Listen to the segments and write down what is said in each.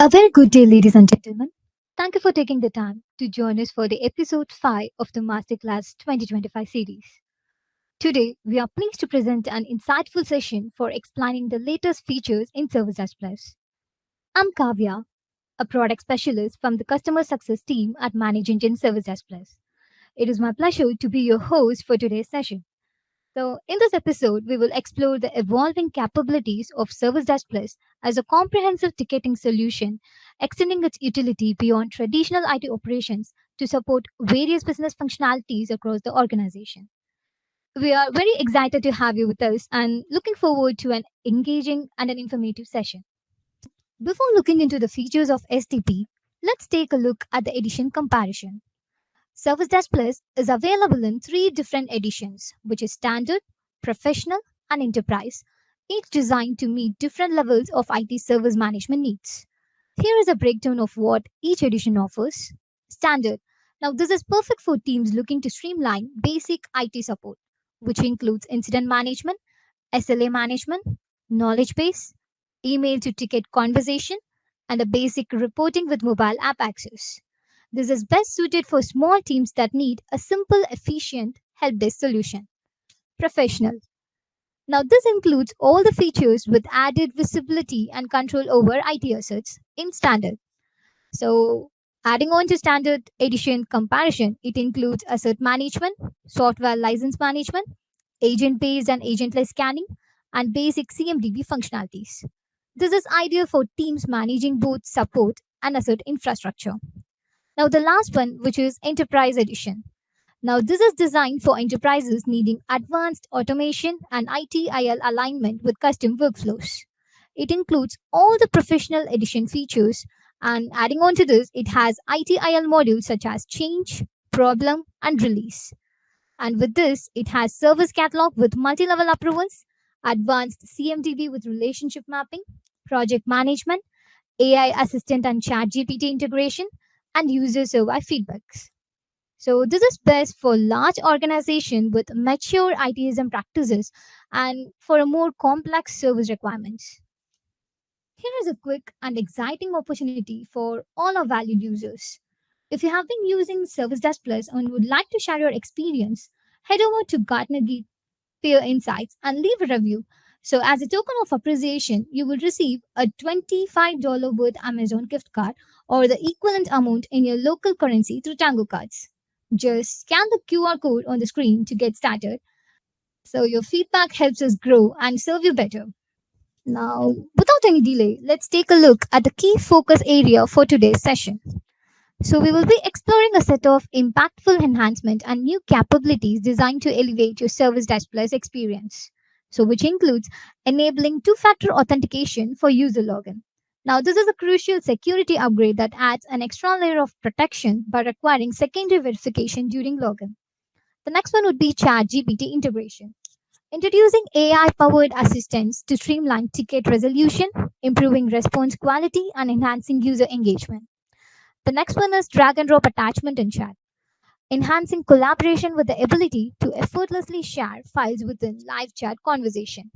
A very good day, ladies and gentlemen. Thank you for taking the time to join us for the episode 5 of the Masterclass 2025 series. Today, we are pleased to present an insightful session for explaining the latest features in ServiceDesk Plus. I'm Kavya, a product specialist from the customer success team at Manage Engine ServiceDesk Plus. It is my pleasure to be your host for today's session. So, in this episode, we will explore the evolving capabilities of Service Desk Plus as a comprehensive ticketing solution, extending its utility beyond traditional IT operations to support various business functionalities across the organization. We are very excited to have you with us and looking forward to an engaging and an informative session. Before looking into the features of STP, let's take a look at the edition comparison. Service Desk Plus is available in three different editions, which is Standard, Professional, and Enterprise, each designed to meet different levels of IT service management needs. Here is a breakdown of what each edition offers. Standard. Now, this is perfect for teams looking to streamline basic IT support, which includes incident management, SLA management, knowledge base, email to ticket conversation, and a basic reporting with mobile app access. This is best suited for small teams that need a simple, efficient help desk solution. Professional. Now, this includes all the features with added visibility and control over IT assets in standard. So, adding on to standard edition comparison, it includes asset management, software license management, agent based and agentless scanning, and basic CMDB functionalities. This is ideal for teams managing both support and asset infrastructure. Now, the last one, which is Enterprise Edition. Now, this is designed for enterprises needing advanced automation and ITIL alignment with custom workflows. It includes all the professional edition features, and adding on to this, it has ITIL modules such as change, problem, and release. And with this, it has service catalog with multi level approvals, advanced CMDB with relationship mapping, project management, AI assistant and ChatGPT integration, and user survey feedbacks. So this is best for large organizations with mature ITSM practices and for a more complex service requirements. Here is a quick and exciting opportunity for all our valued users. If you have been using Service Desk Plus and would like to share your experience, head over to Gartner Geek Peer Insights and leave a review. So, as a token of appreciation, you will receive a $25 worth Amazon gift card or the equivalent amount in your local currency through Tango cards. Just scan the QR code on the screen to get started. So, your feedback helps us grow and serve you better. Now, without any delay, let's take a look at the key focus area for today's session. So, we will be exploring a set of impactful enhancement and new capabilities designed to elevate your Service Desk Plus experience. So, which includes enabling two-factor authentication for user login. Now, this is a crucial security upgrade that adds an extra layer of protection by requiring secondary verification during login. The next one would be ChatGPT integration, introducing AI-powered assistants to streamline ticket resolution, improving response quality, and enhancing user engagement. The next one is drag and drop attachment in chat, enhancing collaboration with the ability to effortlessly share files within live chat conversation.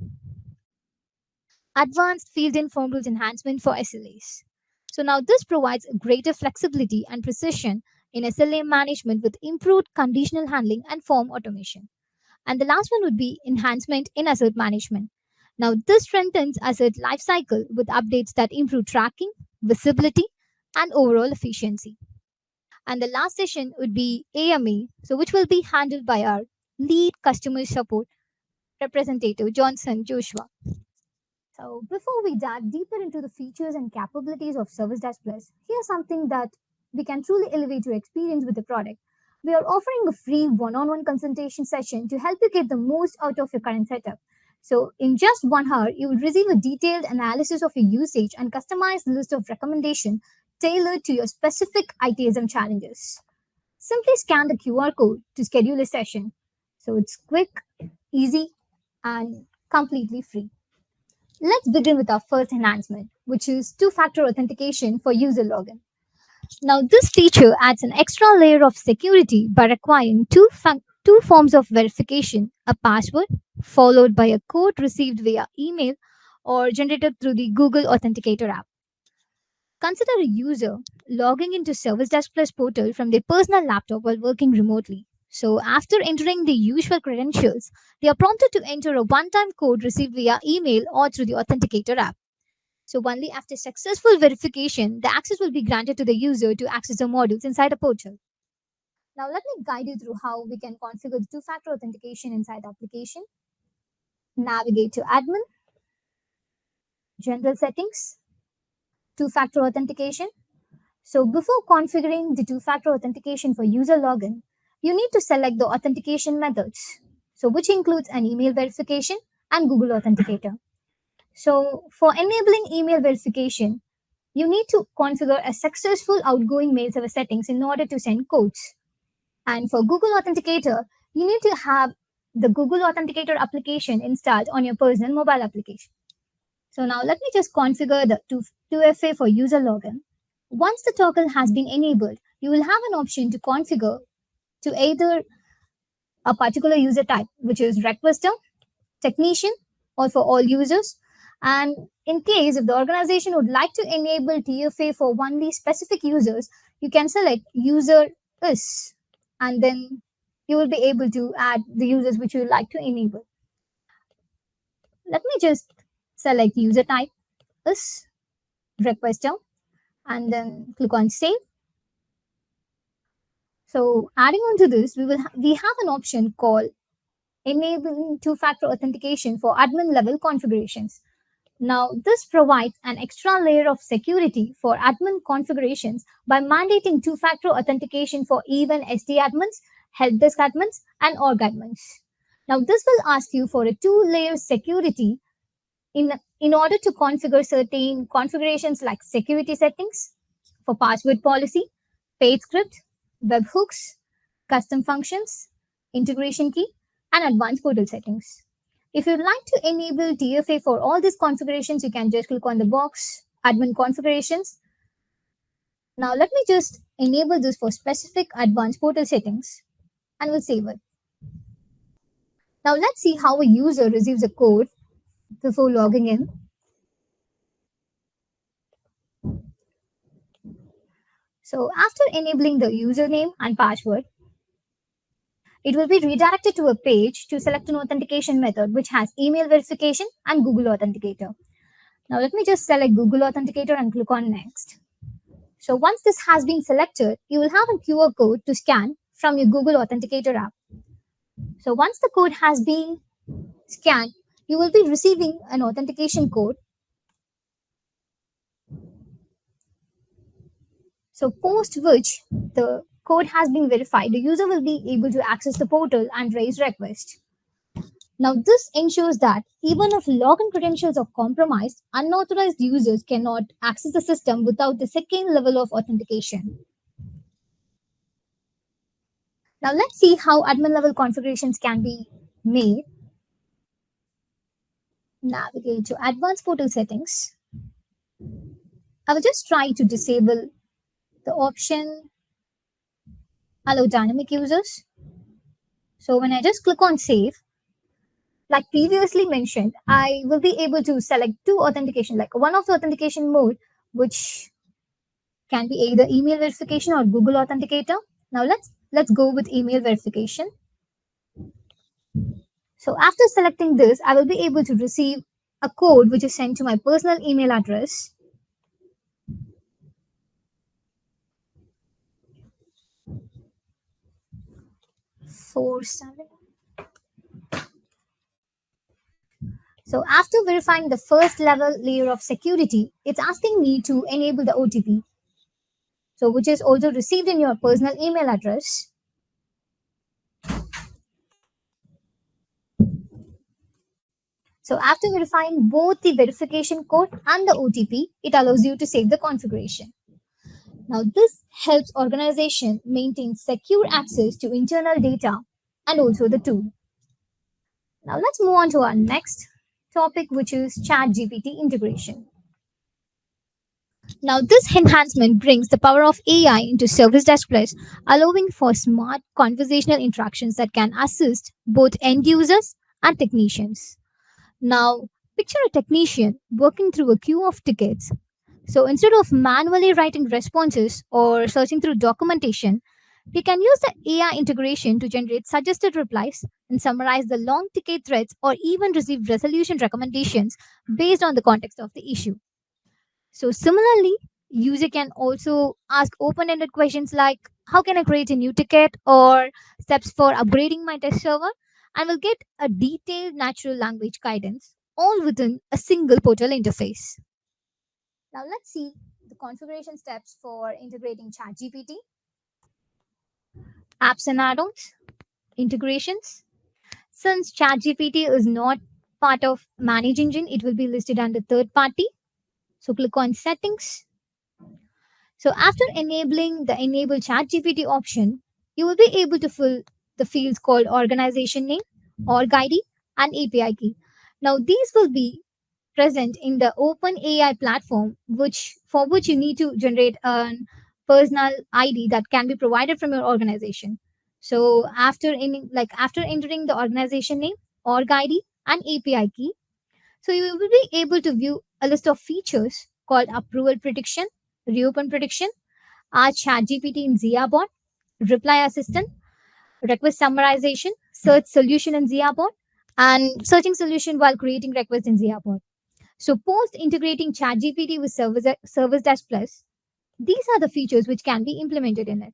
Advanced field-informed rules enhancement for SLAs. So now this provides greater flexibility and precision in SLA management with improved conditional handling and form automation. And the last one would be enhancement in asset management. Now this strengthens asset lifecycle with updates that improve tracking, visibility, and overall efficiency. And the last session would be AMA, so which will be handled by our lead customer support representative, Johnson Joshua. So before we dive deeper into the features and capabilities of Service Desk Plus, here's something that we can truly elevate your experience with the product. We are offering a free one-on-one consultation session to help you get the most out of your current setup. So in just 1 hour, you will receive a detailed analysis of your usage and customized list of recommendations tailored to your specific ITSM challenges. Simply scan the QR code to schedule a session. So it's quick, easy, and completely free. Let's begin with our first enhancement, which is two-factor authentication for user login. Now, this feature adds an extra layer of security by requiring two forms of verification, a password followed by a code received via email or generated through the Google Authenticator app. Consider a user logging into ServiceDesk Plus portal from their personal laptop while working remotely. So, after entering the usual credentials, they are prompted to enter a one time code received via email or through the Authenticator app. So, only after successful verification, the access will be granted to the user to access the modules inside a portal. Now, let me guide you through how we can configure the two factor authentication inside the application. Navigate to Admin, General Settings, two factor authentication. So before configuring the two-factor authentication for user login, you need to select the authentication methods. So which includes an email verification and Google Authenticator. So for enabling email verification, you need to configure a successful outgoing mail server settings in order to send codes. And for Google Authenticator, you need to have the Google Authenticator application installed on your personal mobile application. So now let me just configure the 2FA for user login. Once the toggle has been enabled, you will have an option to configure to either a particular user type, which is requester, technician, or for all users. And in case if the organization would like to enable TFA for only specific users, you can select user is, and then you will be able to add the users which you would like to enable. Let me just select user type is requester and then click on save. So adding on to this, we have an option called enabling two-factor authentication for admin level configurations. Now this provides an extra layer of security for admin configurations by mandating two-factor authentication for even SD admins, help desk admins, and org admins. Now this will ask you for a two-layer security in order to configure certain configurations like security settings for password policy, paid script, webhooks, custom functions, integration key, and advanced portal settings. If you'd like to enable TFA for all these configurations, you can just click on the box, admin configurations. Now let me just enable this for specific advanced portal settings and we'll save it. Now let's see how a user receives a code before logging in. So after enabling the username and password, it will be redirected to a page to select an authentication method which has email verification and Google Authenticator. Now let me just select Google Authenticator and click on next. So once this has been selected, you will have a QR code to scan from your Google Authenticator app. So once the code has been scanned, you will be receiving an authentication code. So post which the code has been verified, the user will be able to access the portal and raise request. Now this ensures that even if login credentials are compromised, unauthorized users cannot access the system without the second level of authentication. Now let's see how admin level configurations can be made. Navigate to advanced portal settings. I will just try to disable the option allow dynamic users. So when I just click on save, like previously mentioned, I will be able to select two authentication, like one of the authentication mode, which can be either email verification or Google Authenticator. Now let's go with email verification. So after selecting this, I will be able to receive a code which is sent to my personal email address. Four seven. So after verifying the first level layer of security, it's asking me to enable the OTP. So which is also received in your personal email address. So after verifying both the verification code and the OTP, it allows you to save the configuration. Now this helps organization maintain secure access to internal data and also the tool. Now let's move on to our next topic, which is ChatGPT integration. Now this enhancement brings the power of AI into ServiceDesk Plus, allowing for smart conversational interactions that can assist both end users and technicians. Now, picture a technician working through a queue of tickets. So instead of manually writing responses or searching through documentation, we can use the AI integration to generate suggested replies and summarize the long ticket threads or even receive resolution recommendations based on the context of the issue. So similarly, user can also ask open-ended questions like how can I create a new ticket or steps for upgrading my test server, and will get a detailed natural language guidance all within a single portal interface. Now let's see the configuration steps for integrating ChatGPT, apps and add-ons, integrations. Since ChatGPT is not part of Manage Engine, it will be listed under third party. So click on settings. So after enabling the enable ChatGPT option, you will be able to fill the fields called organization name, org ID, and API key. Now these will be present in the open AI platform, which for which you need to generate a personal ID that can be provided from your organization. So after entering the organization name, org ID, and API key, so you will be able to view a list of features called approval prediction, reopen prediction, our ChatGPT in ZiaBot, reply assistant, request summarization, search solution in ZiaBot, and searching solution while creating request in ZiaBot. So post integrating ChatGPT with ServiceDesk Plus, these are the features which can be implemented in it.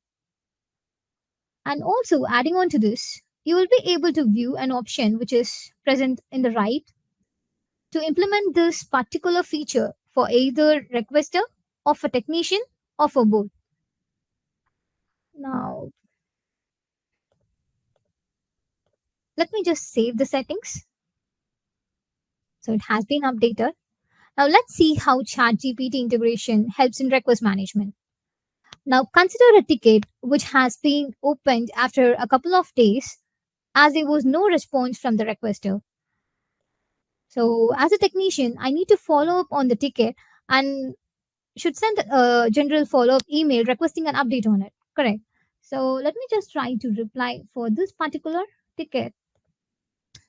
And also adding on to this, you will be able to view an option which is present in the right to implement this particular feature for either requester or for technician or for both. Now, let me just save the settings. So it has been updated. Now let's see how ChatGPT integration helps in request management. Now consider a ticket which has been opened after a couple of days as there was no response from the requester. So as a technician, I need to follow up on the ticket and should send a general follow up email requesting an update on it. Correct. So let me just try to reply for this particular ticket.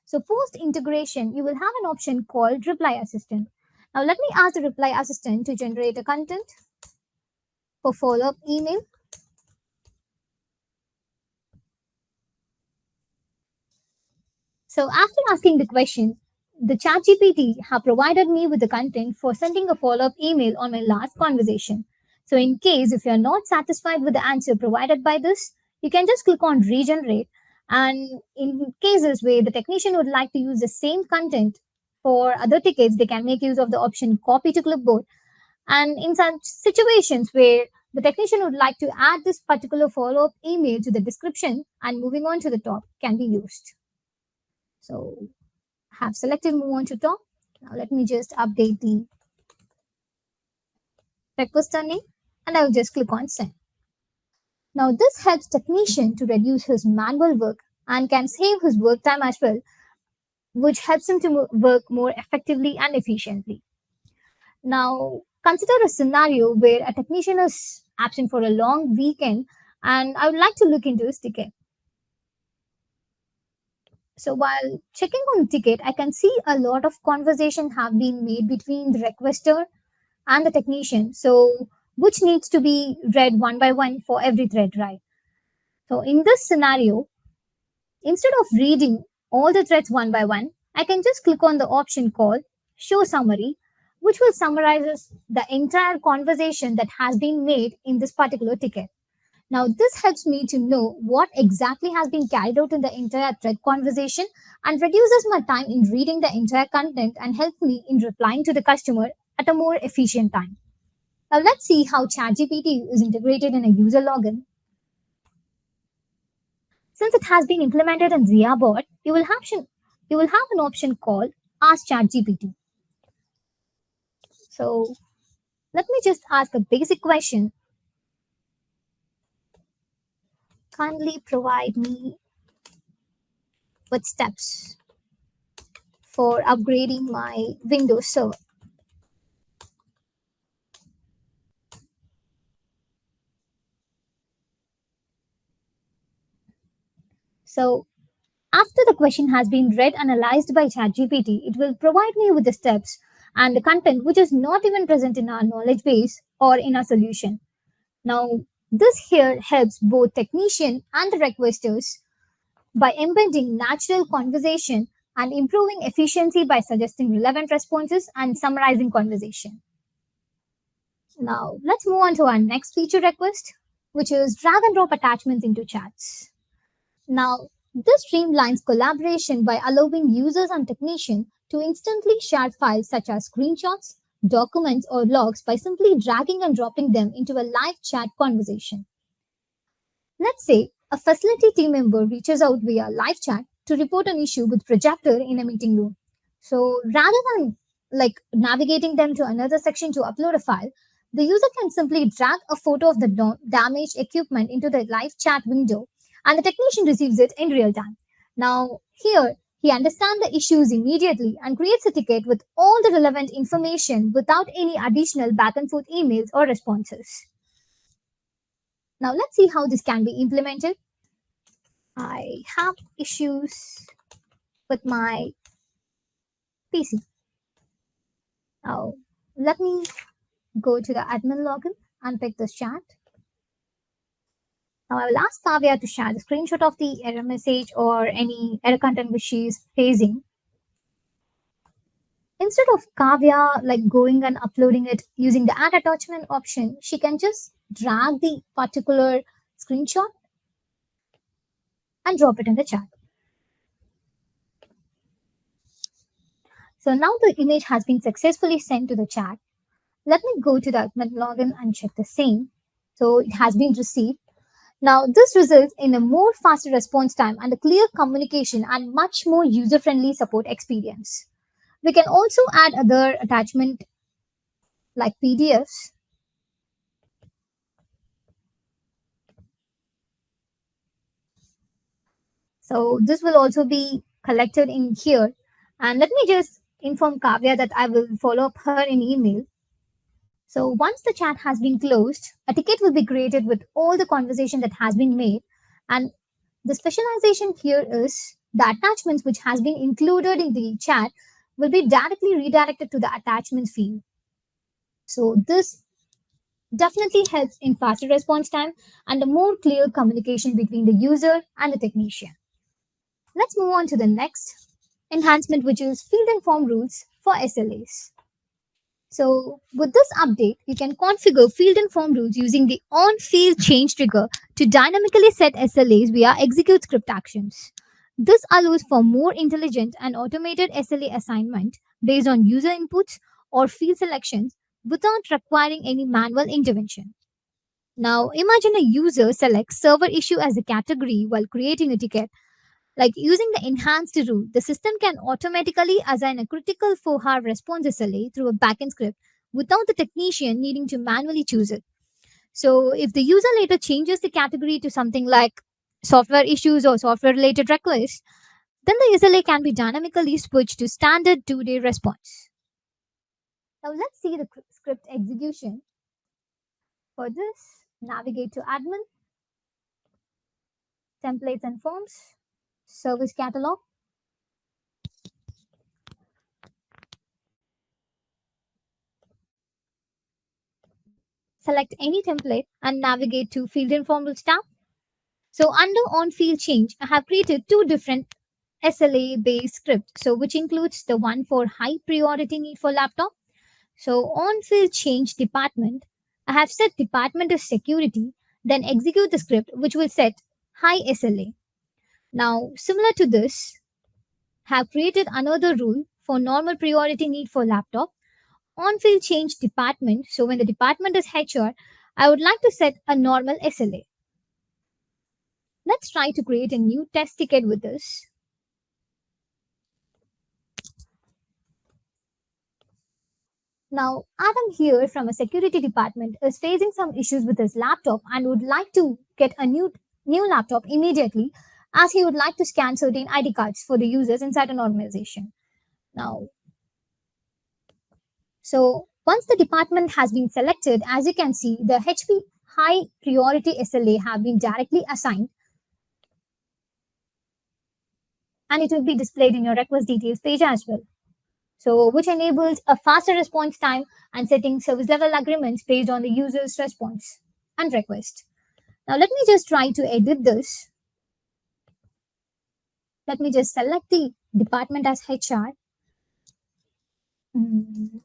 So post integration, you will have an option called reply assistant. Now let me ask the reply assistant to generate a content for follow up email. So after asking the question, the ChatGPT have provided me with the content for sending a follow-up email on my last conversation. So in case if you're not satisfied with the answer provided by this, you can just click on regenerate. And in cases where the technician would like to use the same content for other tickets, they can make use of the option copy to clipboard. And in such situations where the technician would like to add this particular follow-up email to the description and moving on to the top can be used. So have selected move on to top. Now let me just update the requester name and I will just click on send. Now this helps technician to reduce his manual work and can save his work time as well, which helps him to work more effectively and efficiently. Now consider a scenario where a technician is absent for a long weekend and I would like to look into his ticket. So while checking on ticket, I can see a lot of conversation have been made between the requester and the technician. So, which needs to be read one by one for every thread, right? So, in this scenario, instead of reading all the threads one by one, I can just click on the option called Show Summary, which will summarize the entire conversation that has been made in this particular ticket. Now, this helps me to know what exactly has been carried out in the entire thread conversation and reduces my time in reading the entire content and helps me in replying to the customer at a more efficient time. Now let's see how ChatGPT is integrated in a user login. Since it has been implemented in ZiaBot, you will have an option called Ask ChatGPT. So let me just ask a basic question. Kindly provide me with steps for upgrading my Windows server. So after the question has been read and analyzed by ChatGPT, it will provide me with the steps and the content which is not even present in our knowledge base or in our solution. Now, this here helps both technician and the requesters by embedding natural conversation and improving efficiency by suggesting relevant responses and summarizing conversation. Now, let's move on to our next feature request, which is drag and drop attachments into chats. Now, this streamlines collaboration by allowing users and technicians to instantly share files such as screenshots, documents, or logs by simply dragging and dropping them into a live chat conversation. Let's say a facility team member reaches out via live chat to report an issue with projector in a meeting room. So rather than navigating them to another section to upload a file, the user can simply drag a photo of the damaged equipment into the live chat window and the technician receives it in real time. Now, here he understands the issues immediately and creates a ticket with all the relevant information without any additional back and forth emails or responses. Now, let's see how this can be implemented. I have issues with my PC. Now, let me go to the admin login and pick this chat. Now, I will ask Kavya to share the screenshot of the error message or any error content which she is facing. Instead of Kavya going and uploading it using the add attachment option, she can just drag the particular screenshot and drop it in the chat. So now the image has been successfully sent to the chat. Let me go to the admin login and check the same. So it has been received. Now this results in a more faster response time and a clear communication and much more user-friendly support experience. We can also add other attachment like PDFs. So this will also be collected in here. And let me just inform Kavya that I will follow up her in email. So once the chat has been closed, a ticket will be created with all the conversation that has been made. And the specialization here is the attachments which has been included in the chat will be directly redirected to the attachments field. So this definitely helps in faster response time and a more clear communication between the user and the technician. Let's move on to the next enhancement, which is field and form rules for SLAs. So with this update, you can configure field and form rules using the on-field change trigger to dynamically set SLAs via execute script actions. This allows for more intelligent and automated SLA assignment based on user inputs or field selections without requiring any manual intervention. Now, imagine a user selects server issue as a category while creating a ticket. Like using the enhanced rule, the system can automatically assign a critical 4-hour response SLA through a backend script without the technician needing to manually choose it. So if the user later changes the category to something like software issues or software related requests, then the SLA can be dynamically switched to standard 2-day response. Now let's see the script execution. For this, navigate to admin, templates and forms, service catalog. Select any template and navigate to field and formulas tab. So under on field change, I have created two different SLA based scripts. So which includes the one for high priority need for laptop. So on field change department, I have set department as security, then execute the script which will set high SLA. Now similar to this, have created another rule for normal priority need for laptop. On field change department. So when the department is HR, I would like to set a normal SLA. Let's try to create a new test ticket with this. Now, Adam here from a security department is facing some issues with his laptop and would like to get a new laptop immediately as he would like to scan certain ID cards for the users inside an organization. Now, so once the department has been selected, as you can see, the HP high priority SLA have been directly assigned and it will be displayed in your request details page as well. So which enables a faster response time and setting service level agreements based on the user's response and request. Now let me just try to edit this. Let me just select the department as HR. Mm,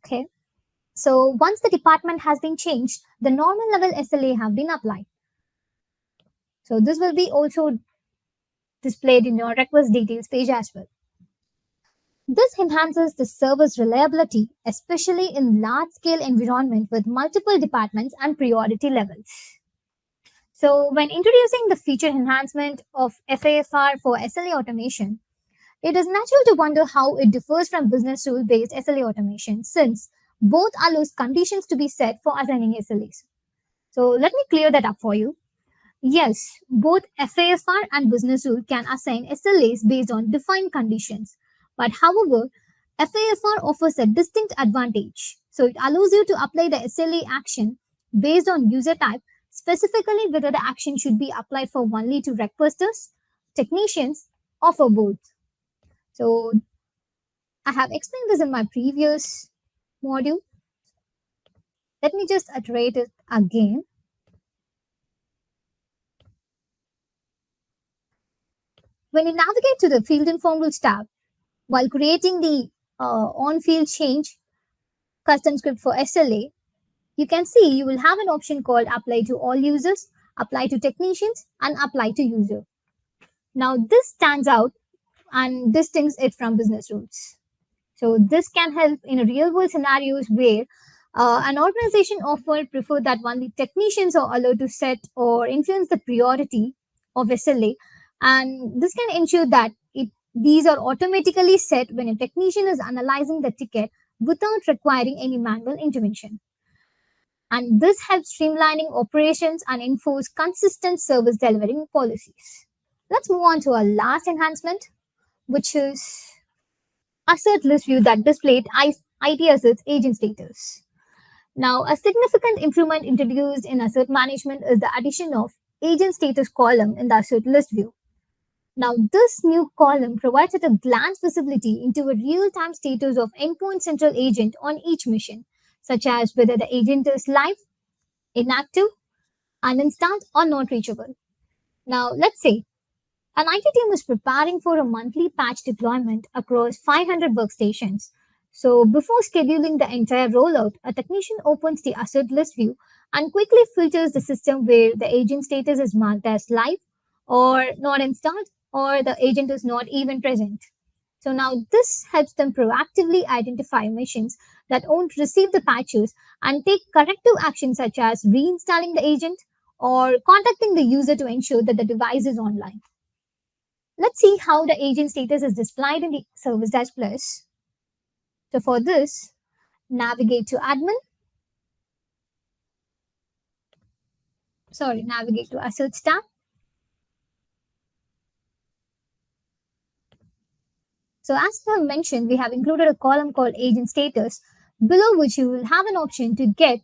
Okay. So once the department has been changed, the normal level SLA have been applied. So this will be also displayed in your request details page as well. This enhances the service reliability, especially in large scale environment with multiple departments and priority levels. So when introducing the feature enhancement of FAFR for SLA automation, it is natural to wonder how it differs from business rule based SLA automation since both allows conditions to be set for assigning SLAs. So let me clear that up for you. Yes, both FAFR and business rule can assign SLAs based on defined conditions. But however, FAFR offers a distinct advantage. So it allows you to apply the SLA action based on user type, specifically whether the action should be applied for only to requesters, technicians, or for both. So I have explained this in my previous module. Let me just iterate it again. When you navigate to the Field Inform Rules tab, while creating the on-field change custom script for SLA, you can see you will have an option called Apply to all users, Apply to technicians, and Apply to user. Now this stands out and distincts it from business rules. So this can help in real world scenarios where an organization often prefer that only technicians are allowed to set or influence the priority of SLA, and this can ensure that these are automatically set when a technician is analyzing the ticket without requiring any manual intervention. And this helps streamlining operations and enforce consistent service delivering policies. Let's move on to our last enhancement, which is assert list view that displayed IT assets agent status. Now, a significant improvement introduced in asset management is the addition of agent status column in the asset list view. Now, this new column provides at a glance visibility into a real-time status of endpoint central agent on each mission, such as whether the agent is live, inactive, uninstalled, or not reachable. Now, let's say an IT team is preparing for a monthly patch deployment across 500 workstations. So before scheduling the entire rollout, a technician opens the asset list view and quickly filters the system where the agent status is marked as live or not installed or the agent is not even present. So now this helps them proactively identify missions that won't receive the patches and take corrective actions such as reinstalling the agent or contacting the user to ensure that the device is online. Let's see how the agent status is displayed in the ServiceDesk Plus. So for this, navigate to admin. Navigate to Assets tab. So as I mentioned, we have included a column called agent status, below which you will have an option to get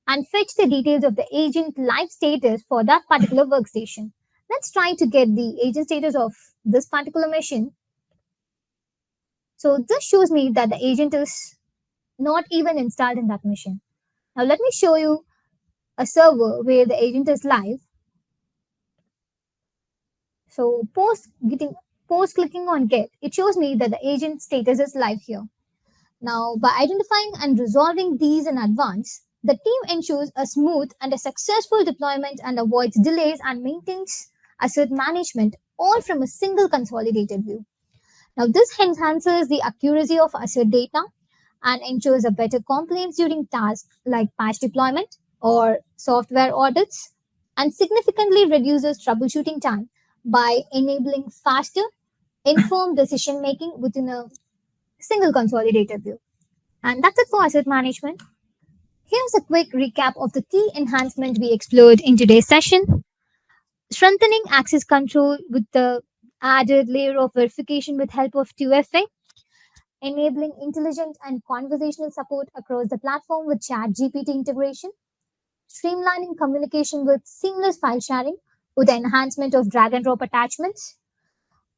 and fetch the details of the agent live status for that particular workstation. Let's try to get the agent status of this particular machine. So this shows me that the agent is not even installed in that machine. Now let me show you a server where the agent is live. So post clicking on get, it shows me that the agent status is live here. Now by identifying and resolving these in advance, the team ensures a smooth and a successful deployment and avoids delays and maintains asset management all from a single consolidated view. Now this enhances the accuracy of asset data and ensures a better compliance during tasks like patch deployment or software audits, and significantly reduces troubleshooting time by enabling faster, informed decision making within a single consolidated view. And that's it for asset management. Here's a quick recap of the key enhancements we explored in today's session. Strengthening access control with the added layer of verification with help of 2FA, enabling intelligent and conversational support across the platform with ChatGPT integration, streamlining communication with seamless file sharing with the enhancement of drag and drop attachments,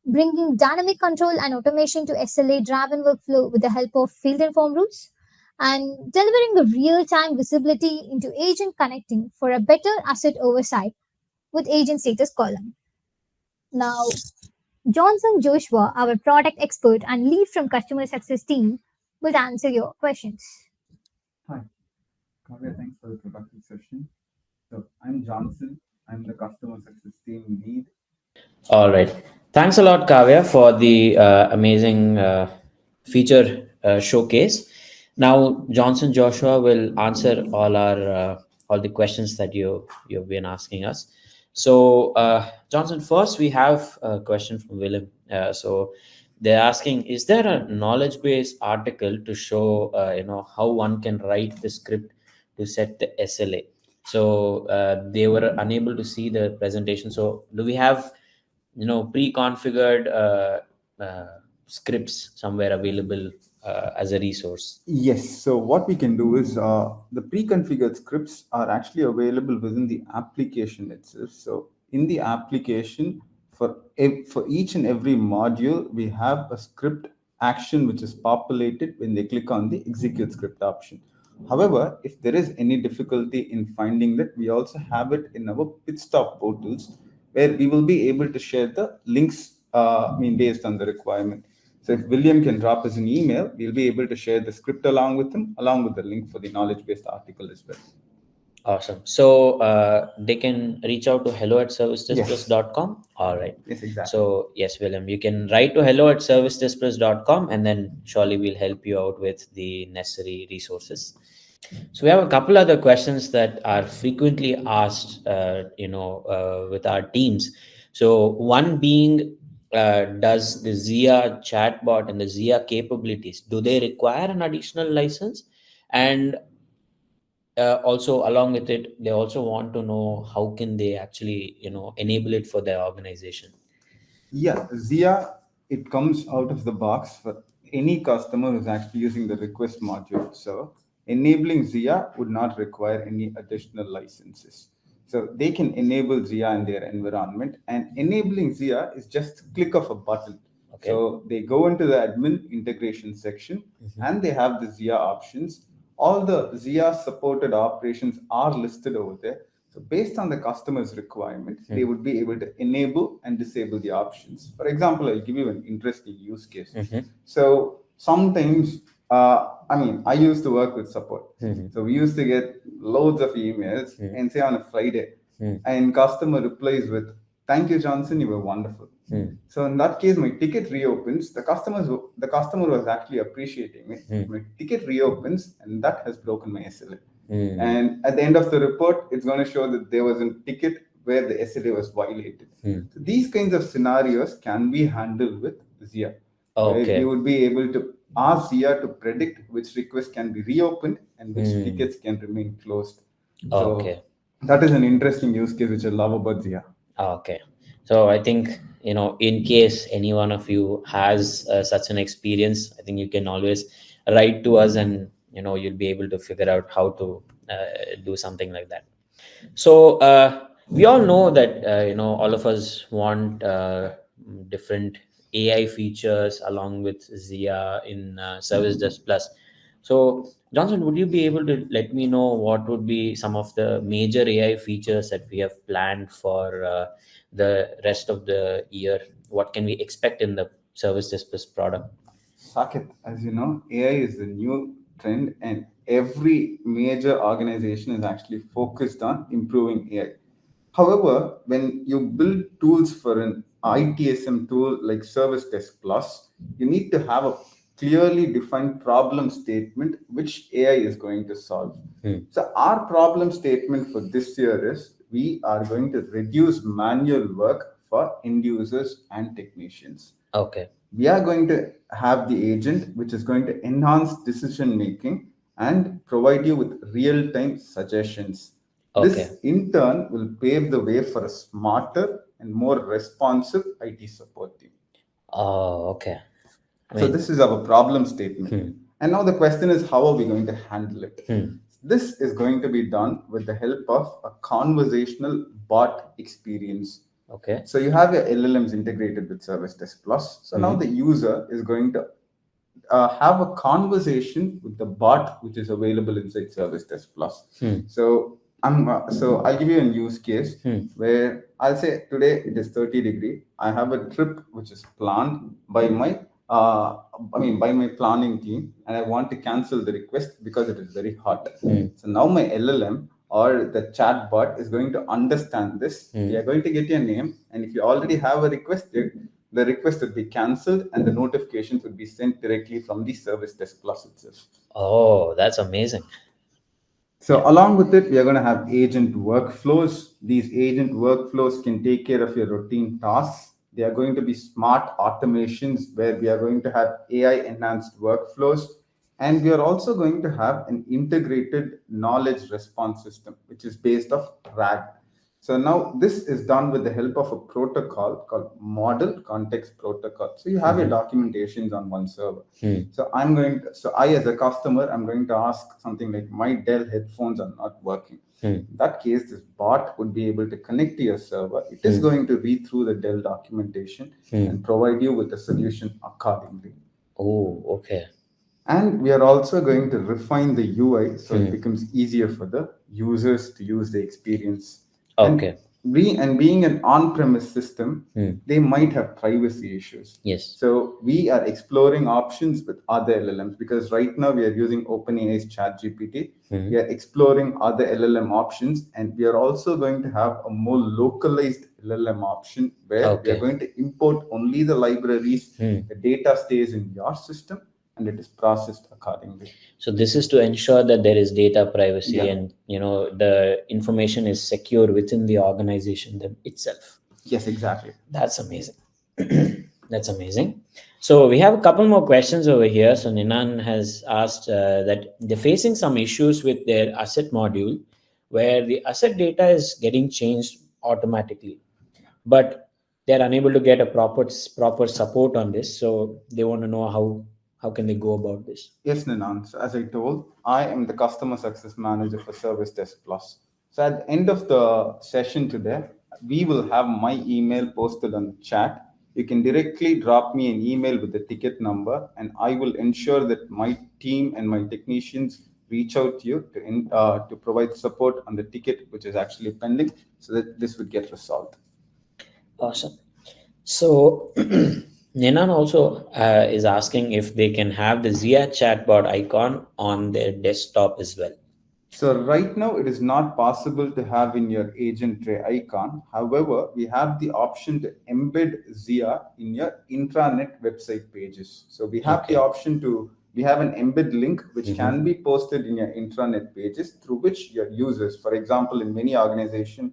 bringing dynamic control and automation to SLA driven workflow with the help of field informed rules, and delivering a real time visibility into agent connecting for a better asset oversight with agent status column. Now, Johnson Joshua, our product expert and lead from customer success team, will answer your questions. Hi, Kavya, thanks for the productive session. So I'm Johnson. I'm the customer success team lead. All right. Thanks a lot, Kavya, for the amazing feature showcase. Now, Johnson Joshua will answer all the questions that you've been asking us. So, Johnson, first we have a question from Willem. So, they're asking: is there a knowledge base article to show how one can write the script to set the SLA? So they were unable to see the presentation. So, do we have pre-configured scripts somewhere available as a resource? Yes, so what we can do is the pre-configured scripts are actually available within the application itself. So in the application, for each and every module, we have a script action which is populated when they click on the execute script option. However, if there is any difficulty in finding that, we also have it in our pit stop portals where we will be able to share the links, based on the requirement. So if William can drop us an email, we'll be able to share the script along with him, along with the link for the knowledge-based article as well. Awesome. So they can reach out to hello at Yes. servicedeskplus.com. All right. Yes, exactly. So, yes, Willem, you can write to hello at servicedeskplus.com, and then surely we'll help you out with the necessary resources. So we have a couple other questions that are frequently asked, with our teams. So one being, does the Zia chatbot and the Zia capabilities, do they require an additional license? And also along with it, they also want to know how can they actually, enable it for their organization. Yeah, Zia, it comes out of the box for any customer who's actually using the request module. So enabling Zia would not require any additional licenses. So they can enable Zia in their environment, and enabling Zia is just click of a button. Okay. So they go into the admin integration section, and they have the Zia options. All the Zia supported operations are listed over there. So based on the customer's requirement, they would be able to enable and disable the options. For example, I'll give you an interesting use case. So sometimes, I used to work with support. So we used to get loads of emails and say on a Friday, and customer replies with, "Thank you, Johnson, you were wonderful." So in that case, my ticket reopens. The customer was actually appreciating it. My ticket reopens, and that has broken my SLA. And at the end of the report, it's going to show that there was a ticket where the SLA was violated. So these kinds of scenarios can be handled with Zia. Okay. You would be able to ask Zia to predict which requests can be reopened and which tickets can remain closed. Okay. So that is an interesting use case which I love about Zia. Okay. So I think, in case any one of you has such an experience, I think you can always write to us, and, you'll be able to figure out how to do something like that. So we all know that, all of us want different AI features along with Zia in ServiceDesk Plus. So, Johnson, would you be able to let me know what would be some of the major AI features that we have planned for the rest of the year? What can we expect in the ServiceDesk Plus product? Saket, as you know, AI is the new trend, and every major organization is actually focused on improving AI. However, when you build tools for an ITSM tool like Service Desk Plus, you need to have a clearly defined problem statement which AI is going to solve. So, our problem statement for this year is we are going to reduce manual work for end users and technicians. Okay. We are going to have the agent which is going to enhance decision making and provide you with real time suggestions. Okay. This in turn will pave the way for a smarter and more responsive IT support team. Oh, okay. So this is our problem statement. And now the question is, how are we going to handle it? This is going to be done with the help of a conversational bot experience. Okay. So you have your LLMs integrated with ServiceDesk Plus. So now the user is going to have a conversation with the bot which is available inside ServiceDesk Plus. So I'll give you a use case where I'll say today it is 30 degree. I have a trip which is planned by my by my planning team, and I want to cancel the request because it is very hot. So now my LLM or the chatbot is going to understand this. We are going to get your name, and if you already have a request, the request would be cancelled and the notifications would be sent directly from the Service Desk Plus itself. Oh, that's amazing. So along with it, we are going to have agent workflows. These agent workflows can take care of your routine tasks. They are going to be smart automations where we are going to have AI enhanced workflows. And we are also going to have an integrated knowledge response system, which is based off RAG. So now this is done with the help of a protocol called Model Context Protocol. So you have your documentations on one server. So I as a customer, I'm going to ask something like, my Dell headphones are not working. In that case, this bot would be able to connect to your server. It is going to read through the Dell documentation and provide you with a solution accordingly. Oh, okay. And we are also going to refine the UI so it becomes easier for the users to use the experience. Okay. And being an on-premise system, they might have privacy issues. Yes. So we are exploring options with other LLMs because right now we are using OpenAI's ChatGPT. We are exploring other LLM options, and we are also going to have a more localized LLM option where we are going to import only the libraries. The data stays in your system and it is processed accordingly. So this is to ensure that there is data privacy and the information is secure within the organization itself. Yes, exactly. That's amazing. That's amazing. So we have a couple more questions over here. So Ninan has asked that they're facing some issues with their asset module where the asset data is getting changed automatically, but they're unable to get a proper support on this. So they want to know how can they go about this? Yes, Ninan. So as I told, I am the customer success manager for ServiceDesk Plus. So at the end of the session today, we will have my email posted on the chat. You can directly drop me an email with the ticket number, and I will ensure that my team and my technicians reach out to you to provide support on the ticket which is actually pending, so that this would get resolved. Awesome. So Nenan also is asking if they can have the Zia chatbot icon on their desktop as well. So right now it is not possible to have in your agent tray icon. However, we have the option to embed Zia in your intranet website pages. So we have the option we have an embed link which can be posted in your intranet pages through which your users, for example, in many organizations,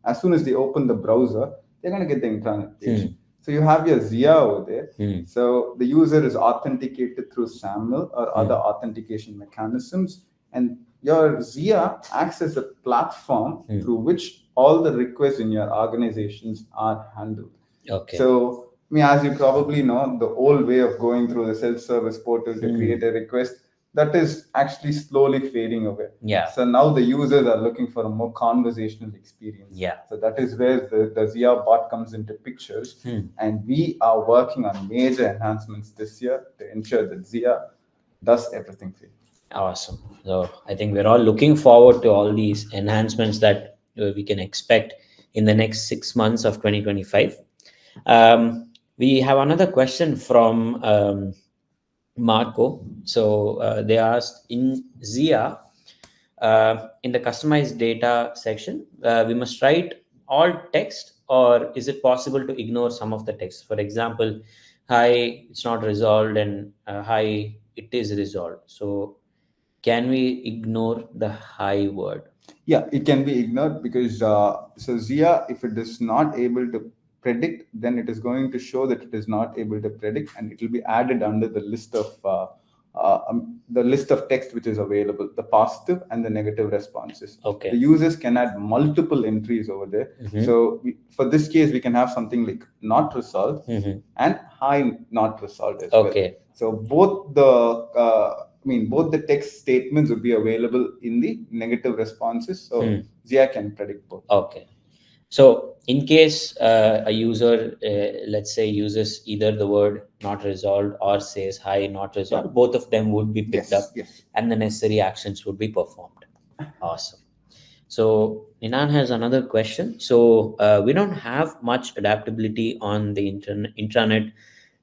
as soon as they open the browser, they're going to get the intranet page. So you have your Zia over there. So the user is authenticated through SAML or other authentication mechanisms. And your Zia acts as a platform through which all the requests in your organizations are handled. Okay. So, as you probably know, the old way of going through the self-service portal to create a request, that is actually slowly fading away. Yeah. So now the users are looking for a more conversational experience. Yeah. So that is where the Zia bot comes into pictures. And we are working on major enhancements this year to ensure that Zia does everything for you. Awesome. So I think we're all looking forward to all these enhancements that we can expect in the next 6 months of 2025. We have another question from Marco. So they asked, in Zia, in the customized data section, we must write all text, or is it possible to ignore some of the text? For example, hi, it's not resolved, and hi, it is resolved. So can we ignore the hi word? Yeah, it can be ignored because so Zia, if it is not able to predict, then it is going to show that it is not able to predict, and it will be added under the list of the list of text which is available, the positive and the negative responses. Okay. The users can add multiple entries over there. So for this case, we can have something like not resolved and high not resolved as well. Okay. So both the text statements would be available in the negative responses. So Zia can predict both. Okay. So in case a user, let's say, uses either the word not resolved or says hi not resolved, both of them would be picked up, and the necessary actions would be performed. Awesome. So Ninan has another question. So we don't have much adaptability on the intranet,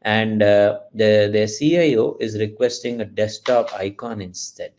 and the CIO is requesting a desktop icon instead.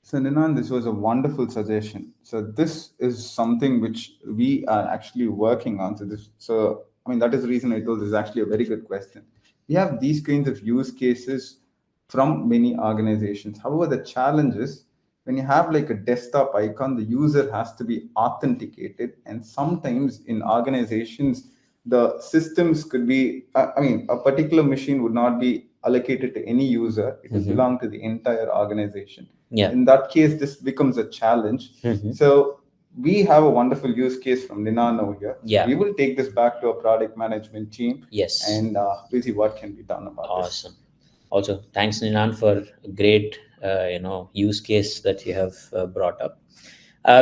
So Ninan, this was a wonderful suggestion. So this is something which we are actually working on. That is the reason I told this is actually a very good question. We have these kinds of use cases from many organizations. However, the challenge is when you have like a desktop icon, the user has to be authenticated, and sometimes in organizations, the systems could be. A particular machine would not be allocated to any user. It will belong to the entire organization. Yeah. In that case, this becomes a challenge. So we have a wonderful use case from Ninan over here. Yeah. We will take this back to a product management team. Yes. And we'll see what can be done about this. Awesome. Also, thanks Ninan for a great use case that you have brought up.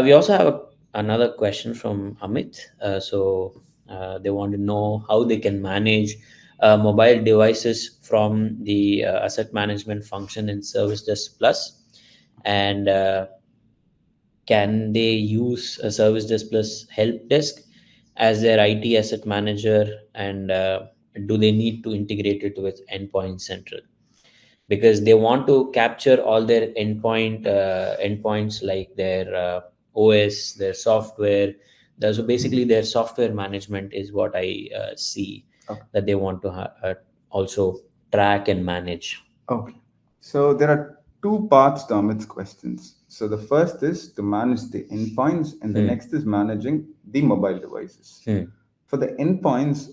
We also have another question from Amit. They want to know how they can manage mobile devices from the asset management function in ServiceDesk Plus, and can they use a ServiceDesk Plus help desk as their IT asset manager, and do they need to integrate it with Endpoint Central? Because they want to capture all their endpoints, like their OS, their software. So basically, their software management is what I see that they want to also track and manage. Okay. So there are two parts to Amit's questions. So the first is to manage the endpoints, and the next is managing the mobile devices. For the endpoints,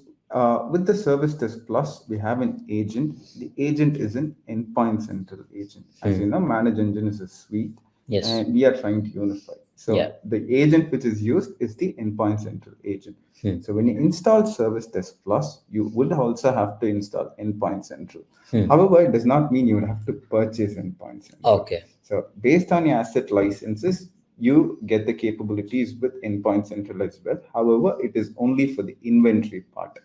with the Service Desk Plus, we have an agent. The agent is an endpoint central agent. As you know, Manage Engine is a suite, Yes. and we are trying to unify. So the agent which is used is the endpoint central agent. So when you install Service Desk Plus, you would also have to install Endpoint Central. However, it does not mean you would have to purchase Endpoint Central. Okay. So based on your asset licenses, you get the capabilities with Endpoint Central as well. However, it is only for the inventory part.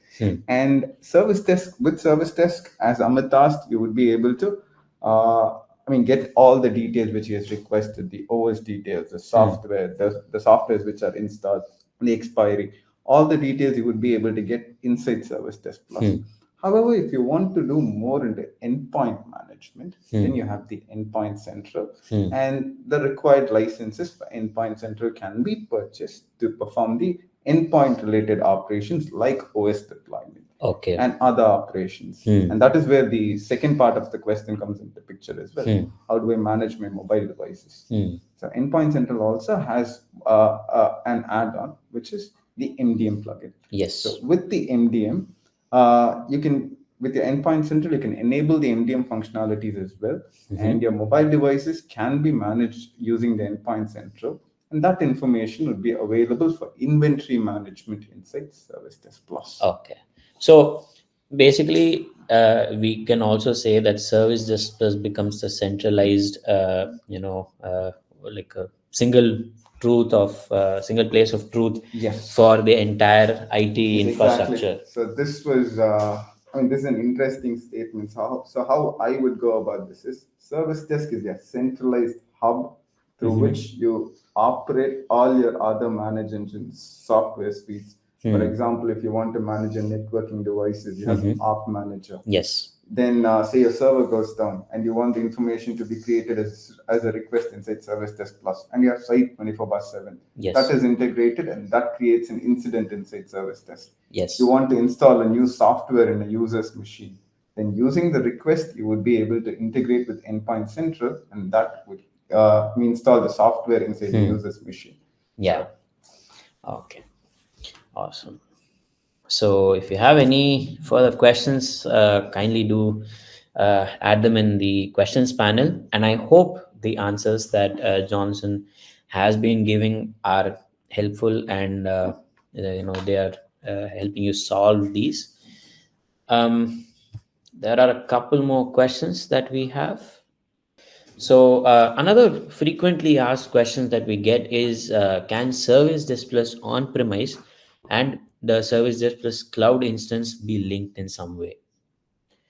And Service Desk, with Service Desk, as Amit asked, you would be able to get all the details which he has requested, the OS details, the software, the softwares which are installed, the expiry, all the details you would be able to get inside Service Desk Plus. However, if you want to do more into endpoint management, then you have the Endpoint Central, and the required licenses for Endpoint Central can be purchased to perform the endpoint related operations like OS deployment. Okay. And other operations. And that is where the second part of the question comes into picture as well. How do I manage my mobile devices? So Endpoint Central also has an add-on, which is the MDM plugin. Yes. So with the MDM, with your Endpoint Central, you can enable the MDM functionalities as well. And your mobile devices can be managed using the Endpoint Central. And that information would be available for inventory management inside Service Desk Plus. Okay. So basically, we can also say that Service Desk Plus becomes the centralized, like a single place of truth for the entire IT infrastructure. Exactly. So this was, this is an interesting statement. So how I would go about this is Service Desk is a centralized hub through which you operate all your other Manage Engines software suites. For example, if you want to manage your networking devices, you have an App Manager. Yes. Then say your server goes down and you want the information to be created as a request inside Service Desk Plus, and you have site 24/7. Yes. That is integrated, and that creates an incident inside Service Desk. Yes. You want to install a new software in a user's machine, then using the request, you would be able to integrate with Endpoint Central, and that would install the software inside the user's machine. Yeah. Okay. Awesome. So if you have any further questions, kindly do add them in the questions panel, and I hope the answers that Johnson has been giving are helpful, and they are helping you solve these. um, there are a couple more questions that we have. So another frequently asked questions that we get is, can Service Desk Plus on premise and the Service Desk Plus cloud instance be linked in some way?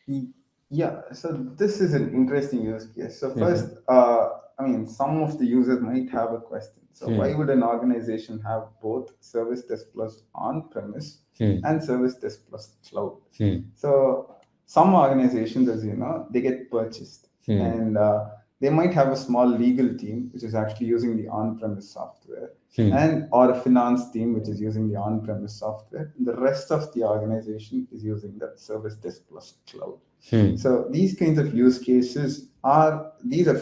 Y- Yeah, so this is an interesting use case. So first, Mhm. I mean, some of the users might have a question. So why Hmm. would an organization have both Service Desk Plus on-premise Hmm. and Service Desk Plus cloud? Hmm. So some organizations, as you know, they get purchased, Hmm. and they might have a small legal team which is actually using the on-premise software, Hmm. and or a finance team which is using the on-premise software. The rest of the organization is using the Service Desk Plus cloud. Hmm. So these kinds of use cases are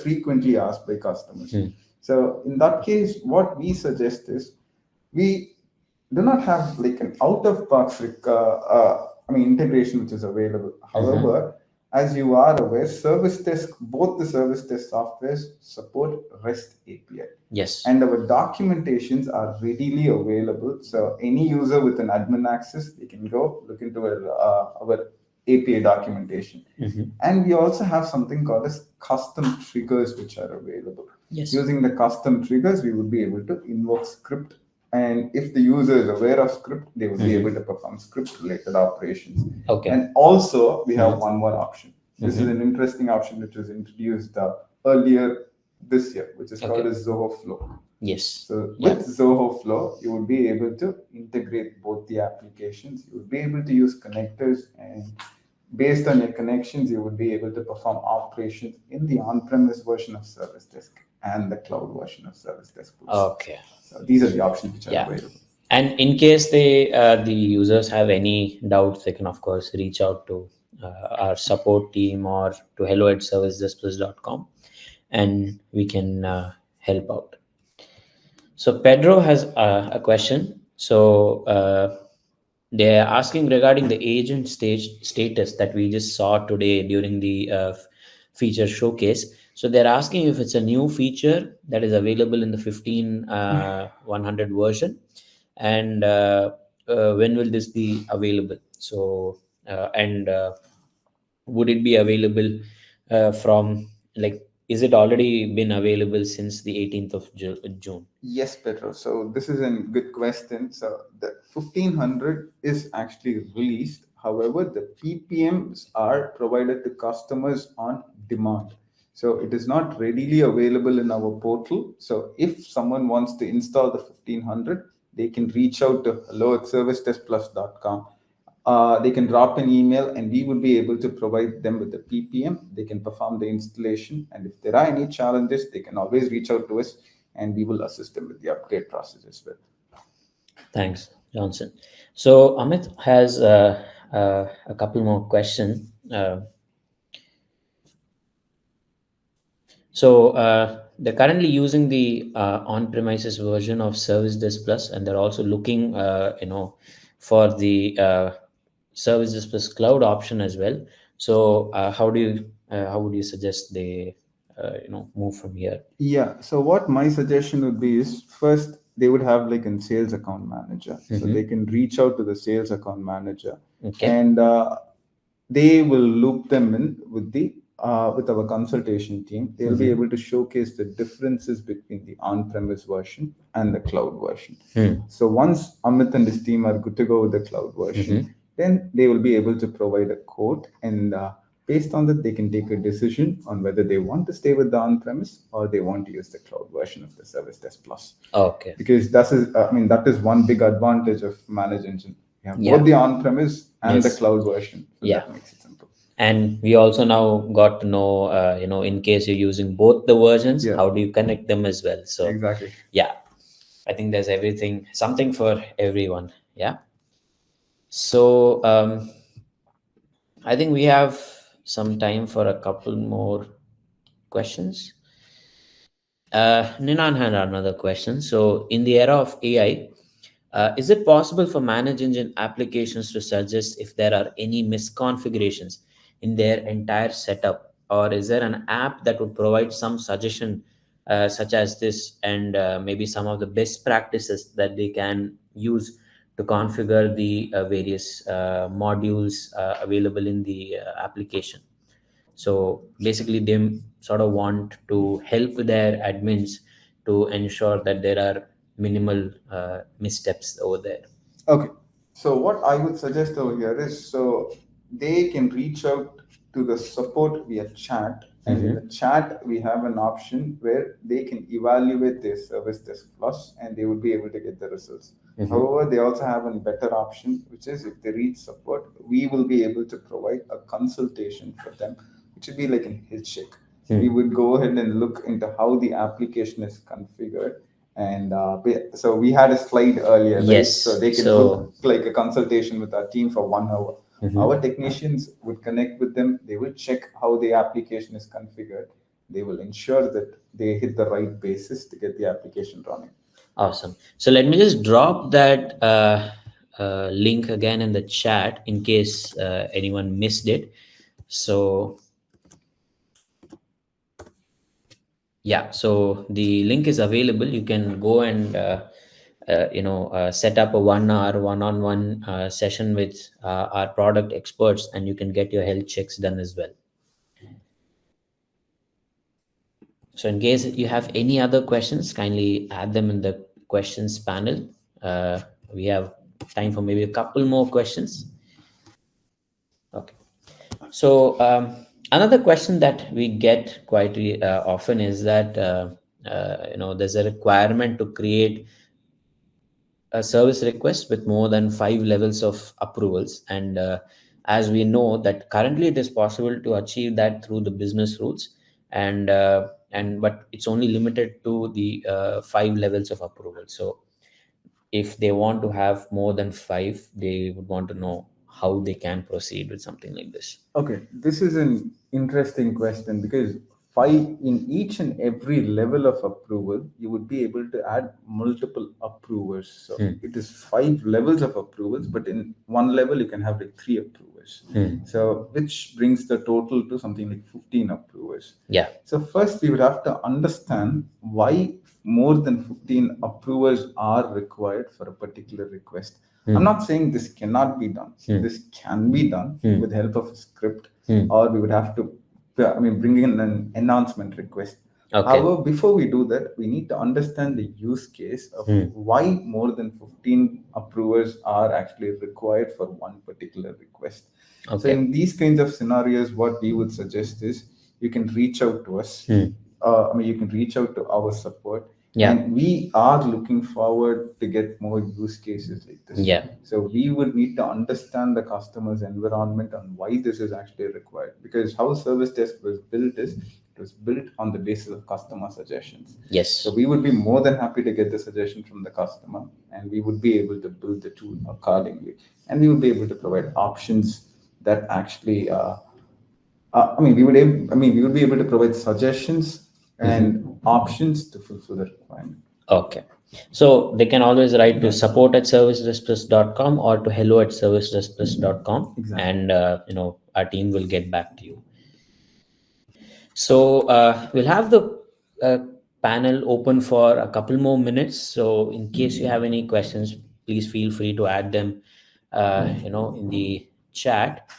frequently asked by customers. Hmm. So in that case, what we suggest is we do not have like an out of box integration which is available. Mhm. However, as you are aware, service desk both the service desk softwares support REST API, Yes. and our documentations are readily available. So any user with an admin access, they can go look into our API documentation. Mhm. And we also have something called as custom triggers which are available. Yes. Using the custom triggers, we would be able to invoke script, and if the user is aware of script, they will be Mhm. able to perform script related operations. Okay. And also, we have Mhm. one more option. This is Mhm. an interesting option which was introduced earlier this year, which is called Okay. as Zoho Flow. Yes. So Yeah. with Zoho Flow, you will be able to integrate both the applications. You will be able to use connectors, and based on your connections, you will be able to perform operations in the on-premise version of Service Desk and the cloud version of Service Desk Plus. Okay. So these are the options which are Yeah. available. And in case the users have any doubts, they can of course reach out to our support team or to hello@servicedeskplus.com, and we can help out. So Pedro has a question. So they're asking regarding the agent stage status that we just saw today during the feature showcase. So they're asking if it's a new feature that is available in the 15100 version, and when will this be available? So and would it be available from, like, is it already been available since the 18th of June? Yes, Pedro. So this is a good question. So the 1500 is actually released. However, the PPMs are provided to customers on demand. So it is not readily available in our portal. So if someone wants to install the 1500, they can reach out to hello@servicedeskplus.com. They can drop an email, and we would be able to provide them with the PPM. They can perform the installation, and if there are any challenges, they can always reach out to us, and we will assist them with the upgrade process as well. Thanks, Johnson. So Amit has a couple more questions. So they're currently using the on-premises version of Service Desk Plus, and they're also looking, for the Service Desk Plus cloud option as well. So how would you suggest they, move from here? Yeah. So what my suggestion would be is, first they would have like a sales account manager, so they can reach out to the sales account manager, Okay. and they will loop them in with the with our consultation team. They'll be able to showcase the differences between the on-premise version and the cloud version. So once Amit and his team are good to go with the cloud version, then they will be able to provide a quote, and based on that, they can take a decision on whether they want to stay with the on-premise or they want to use the cloud version of the Service Desk Plus. Okay. Because that is one big advantage of Manage Engine. You have Yeah. both the on-premise and the Yes. cloud version. So Yeah. that makes it simple. And we also now got to know, in case you're using both the versions, Yeah. how do you connect them as well? So Exactly. yeah, I think there's everything, something for everyone. Yeah. So I think we have some time for a couple more questions. Ninan had another question. So, in the era of AI, is it possible for Manage Engine applications to suggest if there are any misconfigurations in their entire setup, or is there an app that would provide some suggestion such as this, and maybe some of the best practices that they can use to configure the various modules available in the application? So basically they sort of want to help their admins to ensure that there are minimal missteps over there. Okay. So what I would suggest over here is, so they can reach out to the support via chat, and in the chat we have an option where they can evaluate their service desk plus, and they would be able to get the results. However, they also have a better option, which is if they reach support, we will be able to provide a consultation for them, which would be like a health check. We would go ahead and look into how the application is configured, and so we had a slide earlier, right? Yes. So they can book like a consultation with our team for 1 hour. Our technicians would connect with them. They will check how the application is configured. They will ensure that they hit the right basis to get the application running. Awesome. So let me just drop that link again in the chat in case anyone missed it. So yeah, so the link is available. You can go and set up a 1 hour one-on-one session with our product experts, and you can get your health checks done as well. So in case you have any other questions, kindly add them in the questions panel. We have time for maybe a couple more questions. Okay. So another question that we get quite often is that there's a requirement to create a service request with more than 5 levels of approvals, and as we know that currently it is possible to achieve that through the business rules, and but it's only limited to the 5 levels of approval. So if they want to have more than 5, they would want to know how they can proceed with something like this. Okay, this is an interesting question because in each and every level of approval, you would be able to add multiple approvers. So it is 5 levels of approvals, but in one level you can have like 3 approvers. So which brings the total to something like 15 approvers. Yeah. So first we would have to understand why more than 15 approvers are required for a particular request. I'm not saying this cannot be done. This can be done with the help of a script, or we would have to, bring in an enhancement request. Okay. However, before we do that, we need to understand the use case of why more than 15 approvers are actually required for one particular request. So Okay. in these kinds of scenarios, what we would suggest is you can reach out to us. You can reach out to our support. Yeah. And we are looking forward to get more use cases like this. Yeah. So we would need to understand the customer's environment and why this is actually required. Because how Service Desk was built is it was built on the basis of customer suggestions. Yes. So we would be more than happy to get the suggestion from the customer, and we would be able to build the tool accordingly. And we would be able to provide options that actually we would be able to provide suggestions and options to fulfill the requirement. Okay. So they can always write to support@servicedeskplus.com or to hello@servicedeskplus.com. Exactly. And our team will get back to you. So we'll have the panel open for a couple more minutes. So in case you have any questions, please feel free to add them in the chat.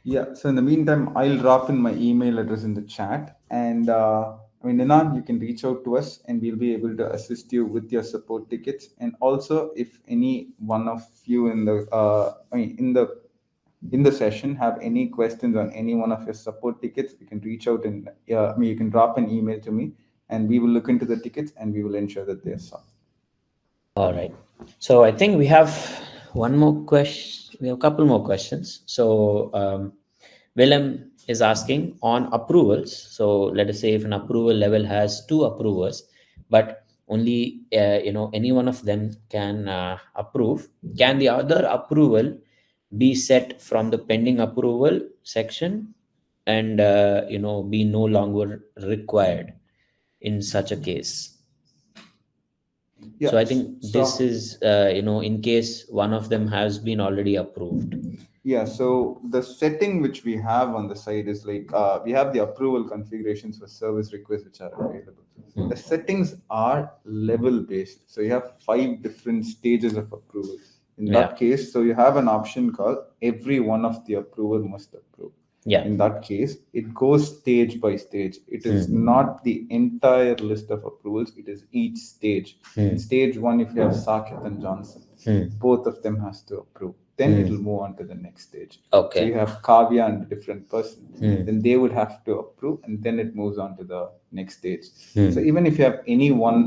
Yeah, so in the meantime, I'll drop in my email address in the chat. And Ninan, you can reach out to us and we'll be able to assist you with your support tickets. And also, if any one of you in the session have any questions on any one of your support tickets, you can reach out and you can drop an email to me, and we will look into the tickets and we will ensure that they're solved. All right. So I think we have one more question. We have a couple more questions. So Willem is asking on approvals. So let us say if an approval level has 2 approvers, but only any one of them can approve, can the other approval be set from the pending approval section and be no longer required in such a case? Yeah. So I think this So is, in case one of them has been already approved. yeah, so the setting which we have on the side is like we have the approval configurations for service requests which are available. The settings are level based. So you have five different stages of approval. In Yeah. that case, so you have an option called every one of the approval must approve. Yeah. In that case, it goes stage by stage. It is Hmm. not the entire list of approvals, it is each stage. In Hmm. stage one, if you have Saket and Johnson, Hmm. both of them has to approve. Then it Hmm. will move on to the next stage. So Okay. you have Kavya and a different person. Hmm. Then they would have to approve, and then it moves on to the next stage. So Hmm. even if you have any one,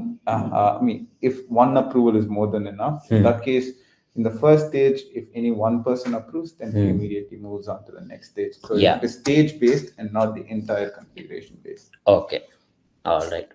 if one approval is more than enough, in Hmm. that case, in the first stage, if any one person approves, then it Hmm. immediately moves on to the next stage. So Yeah. it is stage based and not the entire configuration based. Okay. All right.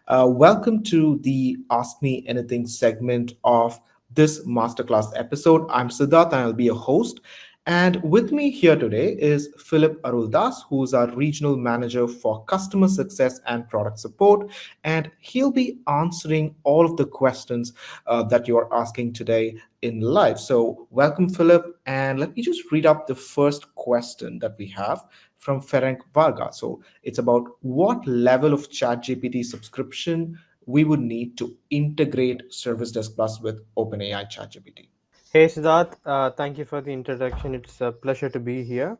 Welcome to the Ask Me Anything segment of this masterclass episode. I'm Siddharth and I'll be your host. And with me here today is Philip Aruldas, who's our regional manager for customer success and product support. And he'll be answering all of the questions that you are asking today in live. So, welcome, Philip. And let me just read up the first question that we have from Ferenc Varga. So, it's about what level of ChatGPT subscription we would need to integrate Service Desk Plus with OpenAI ChatGPT. Hey Siddharth, thank you for the introduction. It's a pleasure to be here.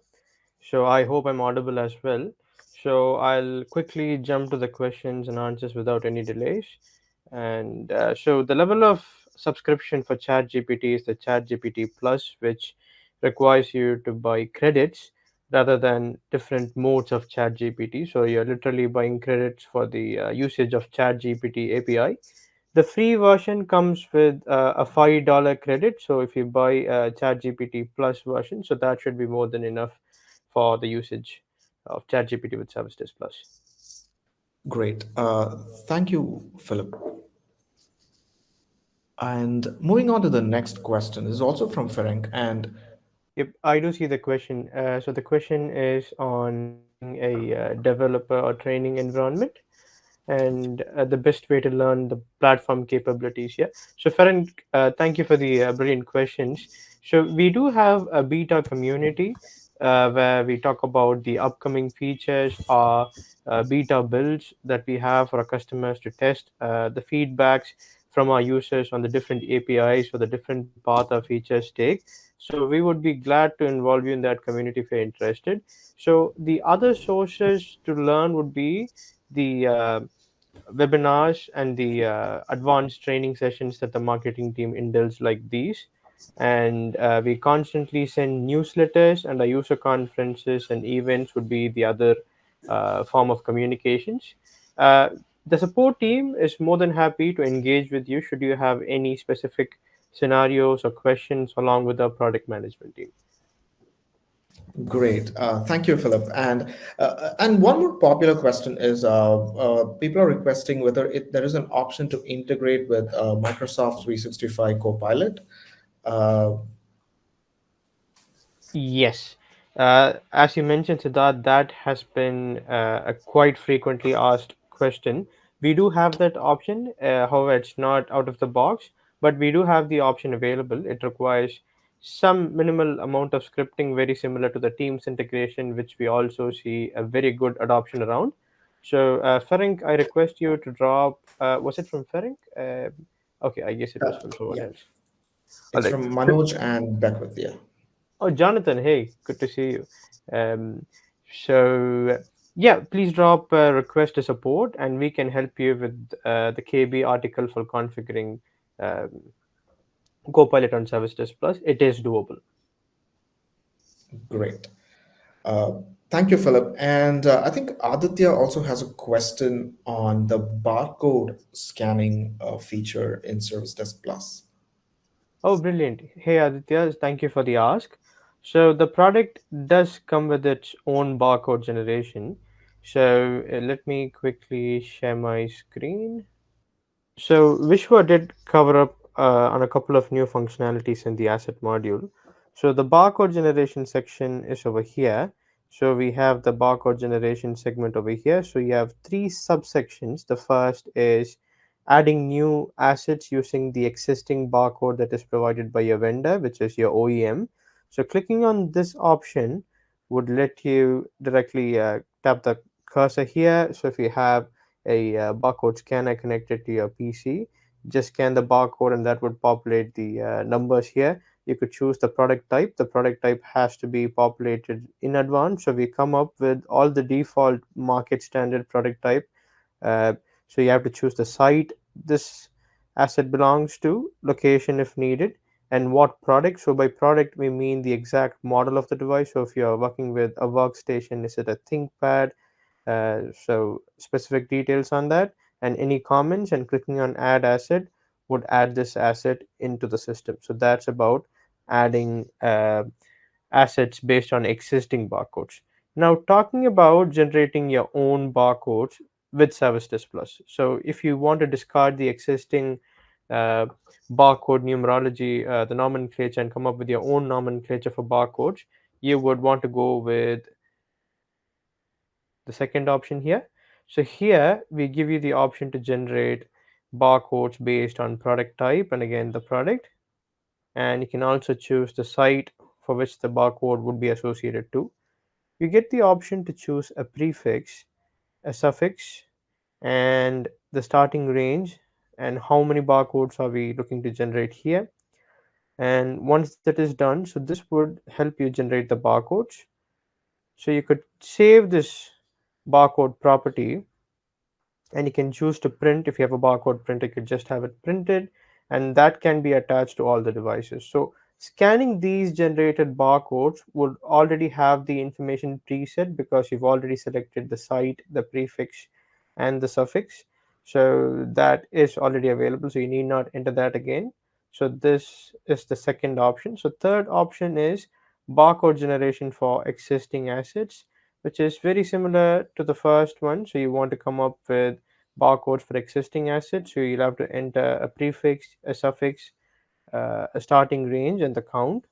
So I hope I'm audible as well. So I'll quickly jump to the questions and answers without any delays. And so the level of subscription for ChatGPT is the ChatGPT Plus, which requires you to buy credits rather than different modes of ChatGPT. So you're literally buying credits for the usage of ChatGPT API. The free version comes with a $5 credit. So if you buy a ChatGPT Plus version, so that should be more than enough for the usage of ChatGPT with ServiceDesk Plus. Great. Thank you, Philip. And moving on to the next question this is also from Ferenc. And Yep, I do see the question. So the question is on building a developer or training environment and the best way to learn the platform capabilities. Yeah. So Farhan, thank you for the brilliant questions. So we do have a beta community where we talk about the upcoming features or beta builds that we have for our customers to test the feedbacks from our users on the different APIs or the different path our features take. So we would be glad to involve you in that community if you're interested. So the other sources to learn would be the webinars and the advanced training sessions that the marketing team indulge like these. And we constantly send newsletters, and our user conferences and events would be the other form of communications. Uh, the support team is more than happy to engage with you should you have any specific scenarios or questions along with our product management team. great. Thank you, Philip. And one more popular question is people are requesting whether there is an option to integrate with Microsoft 365 Copilot. Uh, Yes. As you mentioned, Siddharth, that has been a quite frequently asked question. We do have that option, however, it's not out of the box, but we do have the option available. It requires some minimal amount of scripting, very similar to the Teams integration, which we also see a very good adoption around. So, Ferenc, I request you to drop, was it from Ferenc? Okay, I guess it was from someone yeah, else. All it's right. from Manoj and Beckwith. Yeah. Oh, Jonathan, hey, good to see you. Um, yeah, please drop a request to support, and we can help you with the KB article for configuring um, Copilot on Service Desk Plus. It is doable. Great. Uh, Thank you, Philip. And I think Aditya also has a question on the barcode scanning feature in Service Desk Plus. Oh, brilliant. Hey, Aditya, thank you for the ask. So, the product does come with its own barcode generation. So, let me quickly share my screen. So Vishwa did cover up on a couple of new functionalities in the asset module. So the barcode generation section is over here. So we have the barcode generation segment over here. So you have three subsections. The first is adding new assets using the existing barcode that is provided by your vendor, which is your OEM. So clicking on this option would let you directly tap the cursor here. So if you have a barcode scanner connected to your PC, just scan the barcode and that would populate the numbers here. You could choose the product type. The product type has to be populated in advance. So we come up with all the default market standard product type. uh, so you have to choose the site this asset belongs to, location if needed, and what product. So by product, we mean the exact model of the device. So if you're working with a workstation, is it a ThinkPad? So specific details on that, and any comments, and clicking on add asset would add this asset into the system. So that's about adding assets based on existing barcodes. Now, talking about generating your own barcodes with ServiceDesk Plus. So, if you want to discard the existing uh, barcode numerology, the nomenclature, and come up with your own nomenclature for barcodes, you would want to go with the second option here. So, here we give you the option to generate barcodes based on product type and again the product, and you can also choose the site for which the barcode would be associated to. You get the option to choose a prefix, a suffix, and the starting range, and how many barcodes are we looking to generate here. And once that is done, so this would help you generate the barcodes. So you could save this barcode property, and you can choose to print. If you have a barcode printer, you could just have it printed, and that can be attached to all the devices. So scanning these generated barcodes would already have the information preset because you've already selected the site, the prefix, and the suffix. So that is already available, so you need not enter that again. So this is the second option. So third option is barcode generation for existing assets, which is very similar to the first one. So you want to come up with barcodes for existing assets. So you'll have to enter a prefix, a suffix, a starting range, and the count.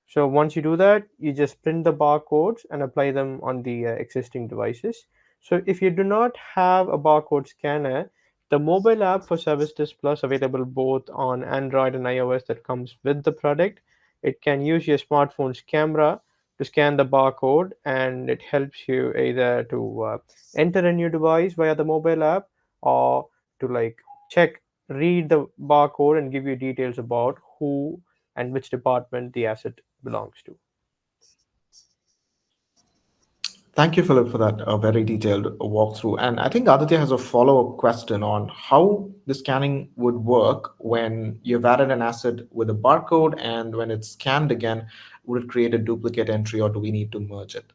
So once you do that, you just print the barcodes and apply them on the existing devices. So if you do not have a barcode scanner, the mobile app for ServiceDesk Plus available both on Android and iOS that comes with the product. It can use your smartphone's camera to scan the barcode, and it helps you either to enter a new device via the mobile app, or to like check, read the barcode and give you details about who and which department the asset belongs to. Thank you, Philip, for that very detailed walkthrough. And I think Aditya has a follow-up question on how the scanning would work when you've added an asset with a barcode, and when it's scanned again, would it create a duplicate entry, or do we need to merge it?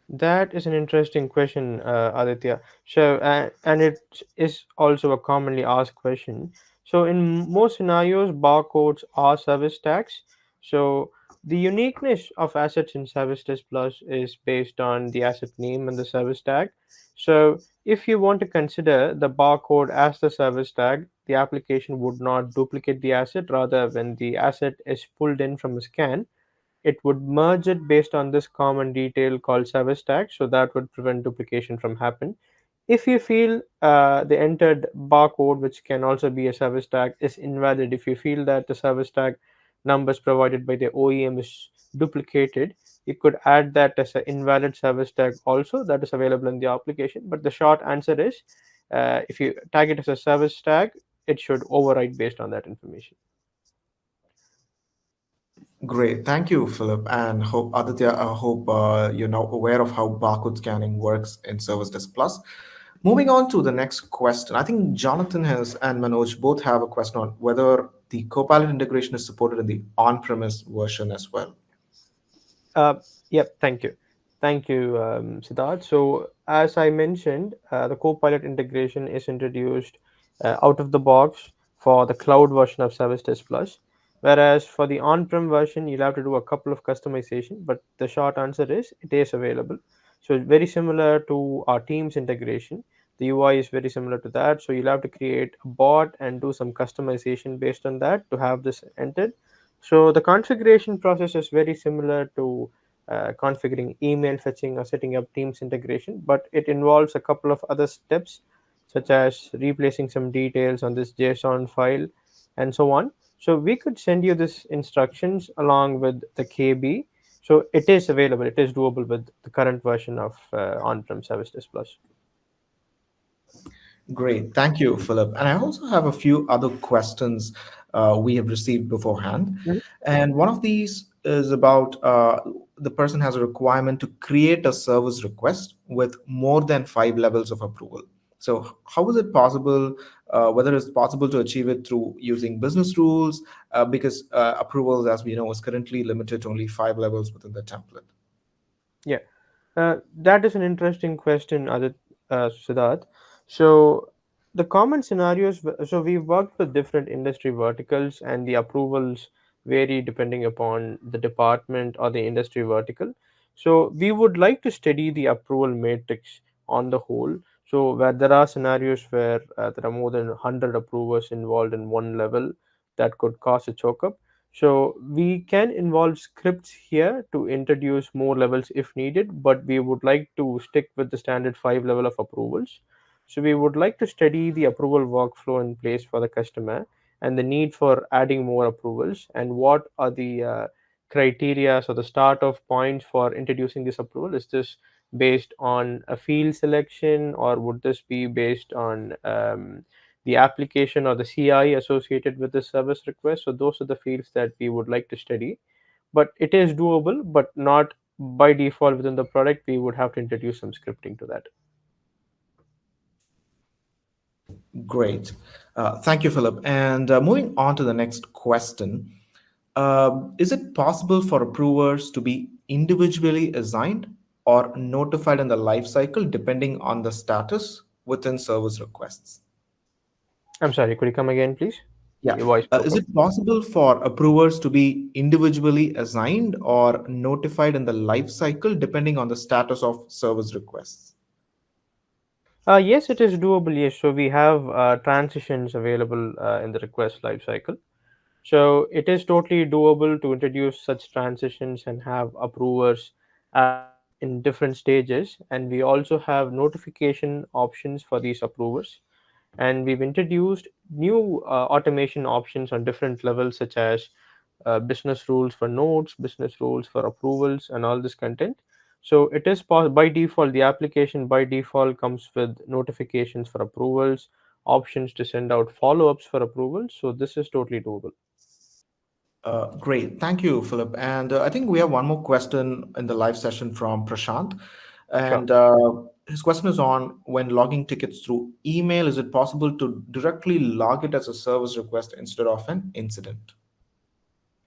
That is an interesting question, Aditya. So, and it is also a commonly asked question. So, in most scenarios, barcodes are service tags. So, the uniqueness of assets in Service Test Plus is based on the asset name and the service tag. So, if you want to consider the barcode as the service tag, the application would not duplicate the asset. Rather, when the asset is pulled in from a scan, it would merge it based on this common detail called service tag, so that would prevent duplication from happen. If you feel the entered barcode, which can also be a service tag, is invalid, if you feel that the service tag numbers provided by the OEM is duplicated, you could add that as an invalid service tag also, that is available in the application. But the short answer is, if you tag it as a service tag, it should override based on that information. Great, thank you, Philip, and hope Aditya. I hope you're now aware of how barcode scanning works in Service Desk Plus. Moving on to the next question, I think Jonathan has and Manoj both have a question on whether the Copilot integration is supported in the on-premise version as well. Uh, yep, thank you. Thank you, Siddharth. So, as I mentioned, the Copilot integration is introduced out of the box for the cloud version of Service Test Plus, whereas for the on-prem version, you'll have to do a couple of customization. But the short answer is it is available. So, it's very similar to our Teams integration. The UI is very similar to that. So, you'll have to create a bot and do some customization based on that to have this entered. So the configuration process is very similar to configuring email fetching or setting up Teams integration, but it involves a couple of other steps, such as replacing some details on this JSON file and so on. So we could send you this instructions along with the KB. So it is available, it is doable with the current version of on-prem ServiceDesk Plus. Great. Thank you, Philip. And I also have a few other questions we have received beforehand. Mhm. And one of these is about the person has a requirement to create a service request with more than 5 levels of approval. So, how is it possible, whether it's possible to achieve it through using business rules, because approvals, as we know, is currently limited to only 5 levels within the template? Yeah. That is an interesting question, Siddharth. So, the common scenarios, so we've worked with different industry verticals, and the approvals vary depending upon the department or the industry vertical. So, we would like to study the approval matrix on the whole. So, where there are scenarios where there are more than 100 approvers involved in one level, that could cause a choke up. So we can involve scripts here to introduce more levels if needed, but we would like to stick with the standard 5 level of approvals. So we would like to study the approval workflow in place for the customer and the need for adding more approvals and what are the criteria, so the start of points for introducing this approval. Is this based on a field selection, or would this be based on the application or the CI associated with the service request? So those are the fields that we would like to study. But it is doable, but not by default within the product. We would have to introduce some scripting to that. Great. Thank you, Philip. And moving on to the next question. Is it possible for approvers to be individually assigned or notified in the life cycle depending on the status within service requests? I'm sorry, could you come again, please? Yeah. Your voice broke Is up. it possible for approvers to be individually assigned or notified in the life cycle depending on the status of service requests? Yes, it is doable. Yes, so we have transitions available in the request lifecycle. So it is totally doable to introduce such transitions and have approvers in different stages. And we also have notification options for these approvers. And we've introduced new automation options on different levels, such as business rules for notes, business rules for approvals, and all this content. So it is by default, the application by default comes with notifications for approvals, options to send out follow-ups for approvals. So this is totally doable. Great. Thank you, Philip. And I think we have one more question in the live session from Prashant. Sure. And his question is on when logging tickets through email, is it possible to directly log it as a service request instead of an incident?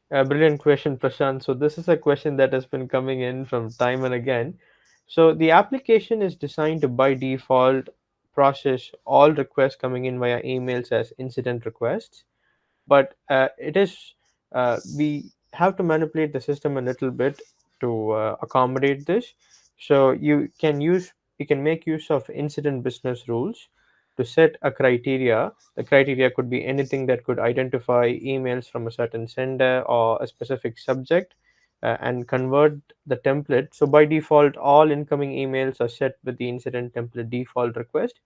Brilliant question, Prashant. So this is a question that has been coming in from time and again. So the application is designed to by default process all requests coming in via emails as incident requests, but it is we have to manipulate the system a little bit to accommodate this. So you can make use of incident business rules to set a criteria. The criteria could be anything that could identify emails from a certain sender or a specific subject, and convert the template. So by default all incoming emails are set with the incident template default request.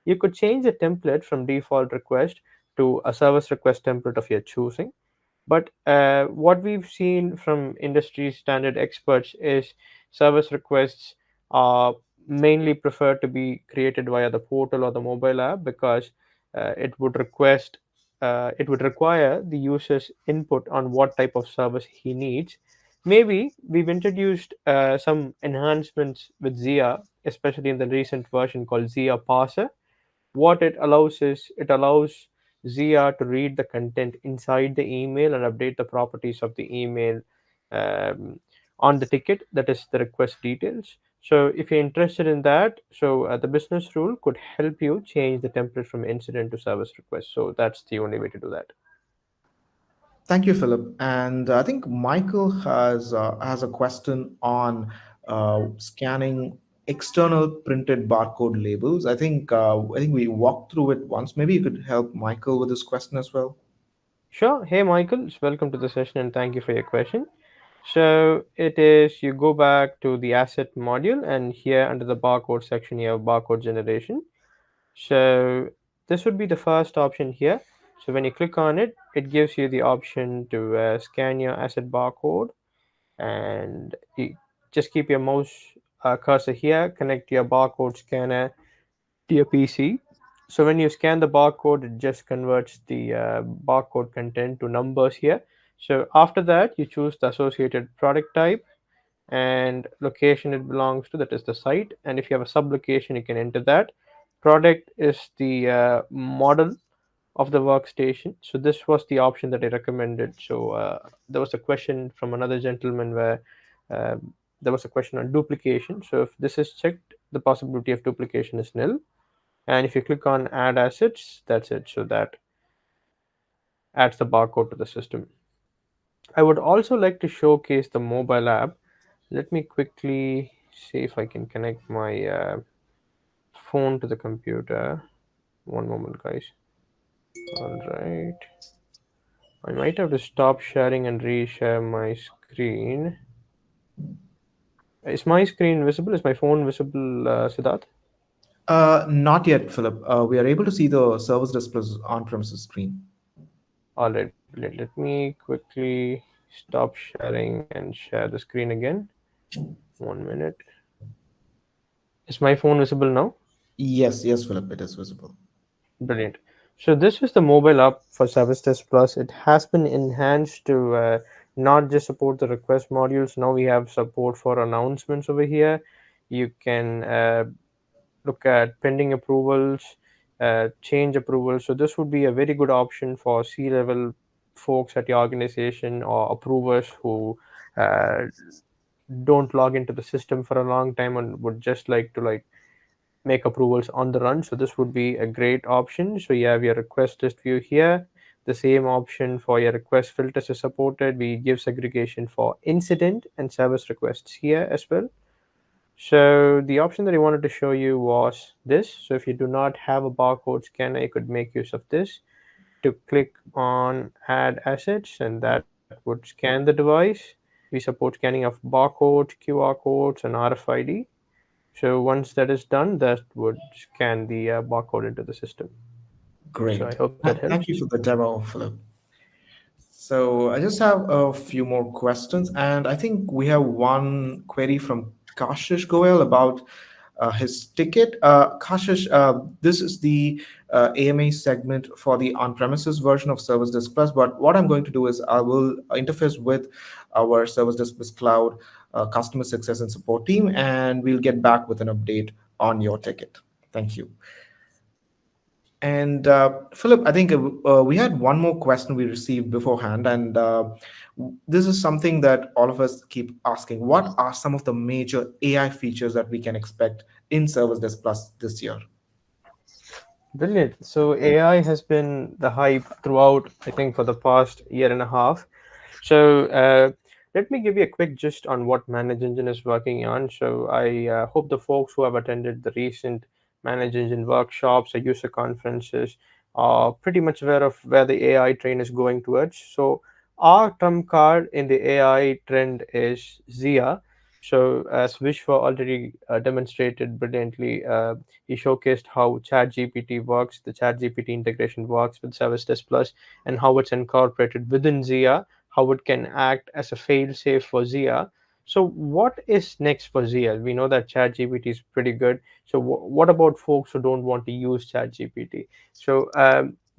You could change the template from default request to a service request template of your choosing. But what we've seen from industry standard experts is service requests are mainly preferred to be created via the portal or the mobile app, because it would it would require the user's input on what type of service he needs. Maybe we've introduced some enhancements with Zia, especially in the recent version called Zia Parser. What it allows is it allows Zia to read the content inside the email and update the properties of the email um, on the ticket, that is the request details. So if you're interested in that, so the business rule could help you change the template from incident to service request. So that's the only way to do that. Thank you, Philip. And I think Michael has a question on scanning external printed barcode labels. I think we walked through it once. Maybe you could help Michael with this question as well. Sure. Hey, Michael, welcome to the session and thank you for your question. So it is, you go back to the asset module, and here under the barcode section you have barcode generation. So this would be the first option here. So when you click on it, it gives you the option to scan your asset barcode, and you just keep your mouse cursor here, connect your barcode scanner to your PC. So when you scan the barcode, it just converts the barcode content to numbers here. So after that, you choose the associated product type and location it belongs to, that is the site. And if you have a sub location, you can enter that. Product is the model of the workstation. So this was the option that I recommended. So there was a question from another gentleman where there was a question on duplication. So if this is checked, the possibility of duplication is nil. And if you click on add assets, that's it. So that adds the barcode to the system. I would also like to showcase the mobile app. Let me quickly see if I can connect my phone to the computer. One moment, guys. All right. I might have to stop sharing and reshare my screen. Is my screen visible? Is my phone visible, Siddharth? Not yet, Philip. We are able to see the Service Desk Plus on-premises screen. All right, brilliant. Let me quickly stop sharing and share the screen again. 1 minute. Is my phone visible now? Yes, yes, Philip, it is visible. Brilliant. So this is the mobile app for ServiceDesk Plus. It has been enhanced to not just support the request modules. Now we have support for announcements over here. You can look at pending approvals, change approvals. So this would be a very good option for C-level folks at your organization or approvers who uh, don't log into the system for a long time and would just like to make approvals on the run. So this would be a great option. So you have your request list view here. The same option for your request filters is supported. We give segregation for incident and service requests here as well. So the option that I wanted to show you was this. So if you do not have a barcode scanner, you could make use of this to click on add assets, and that would scan the device. We support scanning of barcodes, QR codes, and RFID. So once that is done, that would scan the barcode into the system. So I Great. hope that Thank you helps. for the demo, Philip. So I just have a few more questions, and I think we have one query from Kashish Goel about his ticket. Kashish, this is the AMA segment for the on-premises version of Service Desk Plus. But what I'm going to do is I will interface with our Service Desk Plus Cloud customer success and support team, and we'll get back with an update on your ticket. Thank you. And Philip, I think we had one more question we received beforehand, and this is something that all of us keep asking. What are some of the major AI features that we can expect in Service Desk Plus this year? Brilliant. So AI has been the hype throughout, I think, for the past year and a half. So let me give you a quick gist on what Manage Engine is working on. So I hope the folks who have attended the recent Manage Engine workshops or user conferences are pretty much aware of where the AI train is going towards. So our trump card in the AI trend is Zia. So as Vishwa already demonstrated brilliantly, he showcased how ChatGPT works, the ChatGPT integration works with Service Desk Plus, and how it's incorporated within Zia, how it can act as a fail-safe for Zia. So what is next for Zia? We know that ChatGPT is pretty good. So what about folks who don't want to use ChatGPT? So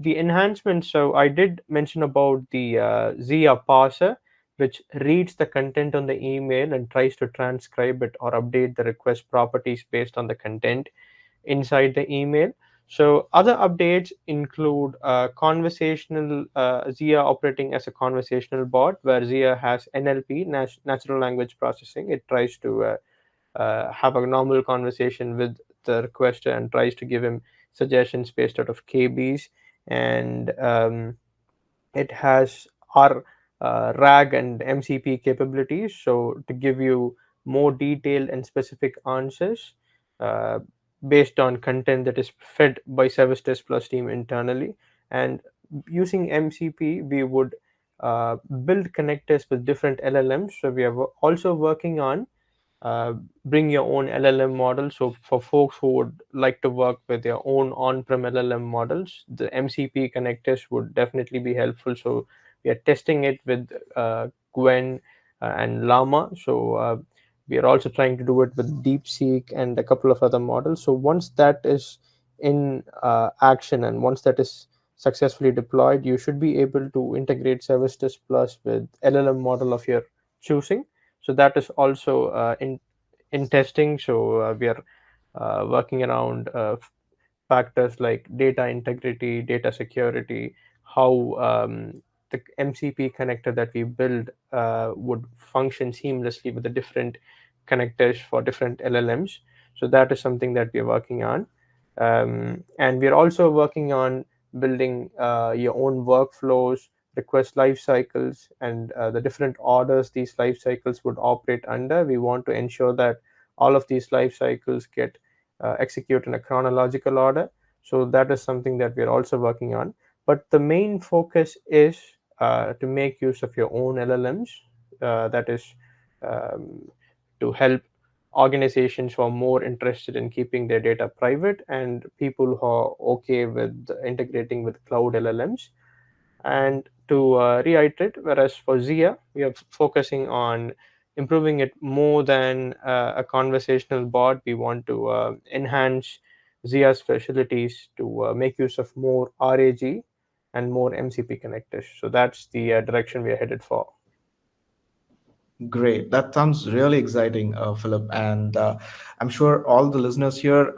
the enhancements. So I did mention about the Zia parser, which reads the content on the email and tries to transcribe it or update the request properties based on the content inside the email. So other updates include conversational Zia operating as a conversational bot, where Zia has NLP, natural language processing. It tries to have a normal conversation with the requester and tries to give him suggestions based out of KBs. And it has our RAG and MCP capabilities. So to give you more detailed and specific answers uh, based on content that is fed by Service Desk Plus team internally. And using MCP, we would build connectors with different LLMs. So we are also working on uh, bring your own LLM model. So for folks who would like to work with their own on-prem LLM models, the MCP connectors would definitely be helpful. So we are testing it with Gwen and Llama. So we are also trying to do it with DeepSeek and a couple of other models. So once that is in action and once that is successfully deployed, you should be able to integrate ServiceDesk Plus with LLM model of your choosing. So that is also in testing. So we are working around factors like data integrity, data security, how the MCP connector that we build would function seamlessly with the different connectors for different LLMs. So that is something that we are working on. And we are also working on building your own workflows, request life cycles, and the different orders these life cycles would operate under. We want to ensure that all of these life cycles get execute in a chronological order. So that is something that we are also working on. But the main focus is to make use of your own LLMs. That is um, to help organizations who are more interested in keeping their data private and people who are okay with integrating with cloud LLMs. And to reiterate, whereas for Zia, we are focusing on improving it more than a conversational bot. We want to enhance Zia's facilities to make use of more RAG and more MCP connectors. So that's the direction we are headed for. Great. That sounds really exciting, Philip. And I'm sure all the listeners here,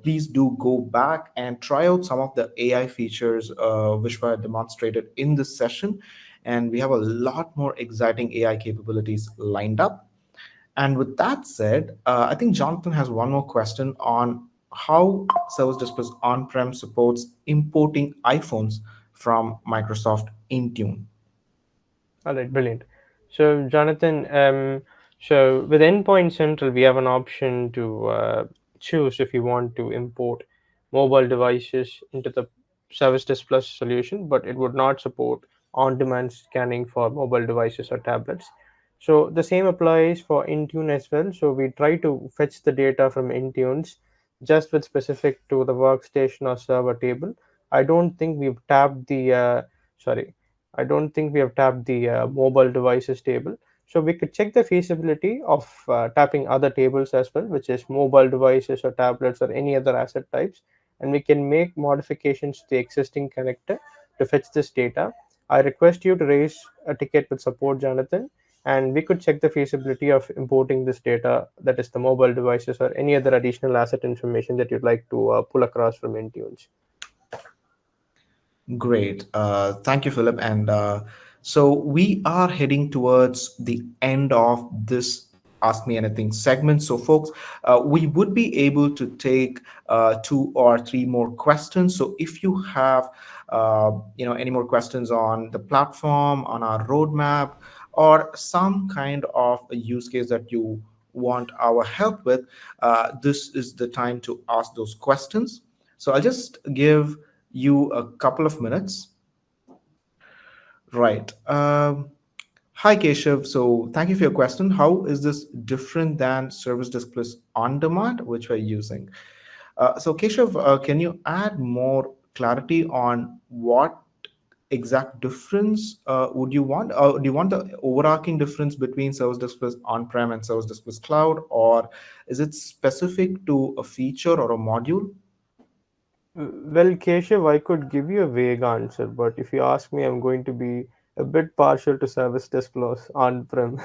please do go back and try out some of the AI features which were demonstrated in this session. And we have a lot more exciting AI capabilities lined up. And with that said, I think Jonathan has one more question on how Service Display on-prem supports importing iPhones from Microsoft Intune. All right, brilliant. So, Jonathan, so with Endpoint Central, we have an option to choose if you want to import mobile devices into the Service Desk Plus solution, but it would not support on-demand scanning for mobile devices or tablets. So the same applies for Intune as well. So we try to fetch the data from Intunes just with specific to the workstation or server table. I don't think we've tapped the sorry I don't think we have tapped the mobile devices table. So we could check the feasibility of tapping other tables as well, which is mobile devices or tablets or any other asset types. And we can make modifications to the existing connector to fetch this data. I request you to raise a ticket with support, Jonathan, and we could check the feasibility of importing this data, that is the mobile devices or any other additional asset information that you'd like to pull across from Intunes. Great. Thank you, Philip. And so we are heading towards the end of this Ask Me Anything segment. So, folks, we would be able to take two or three more questions. So, if you have, any more questions on the platform, on our roadmap, or some kind of a use case that you want our help with, this is the time to ask those questions. So, I'll just give you a couple of minutes. Right. Hi, Keshav. So thank you for your question. How is this different than Service Desk Plus On Demand, which we're using? So, Keshav, can you add more clarity on what exact difference would you want? Do you want the overarching difference between Service Desk Plus On-prem and Service Desk Plus Cloud, or is it specific to a feature or a module? Well, Keshav, I could give you a vague answer, but if you ask me, I'm going to be a bit partial to Service Desk Plus on-prem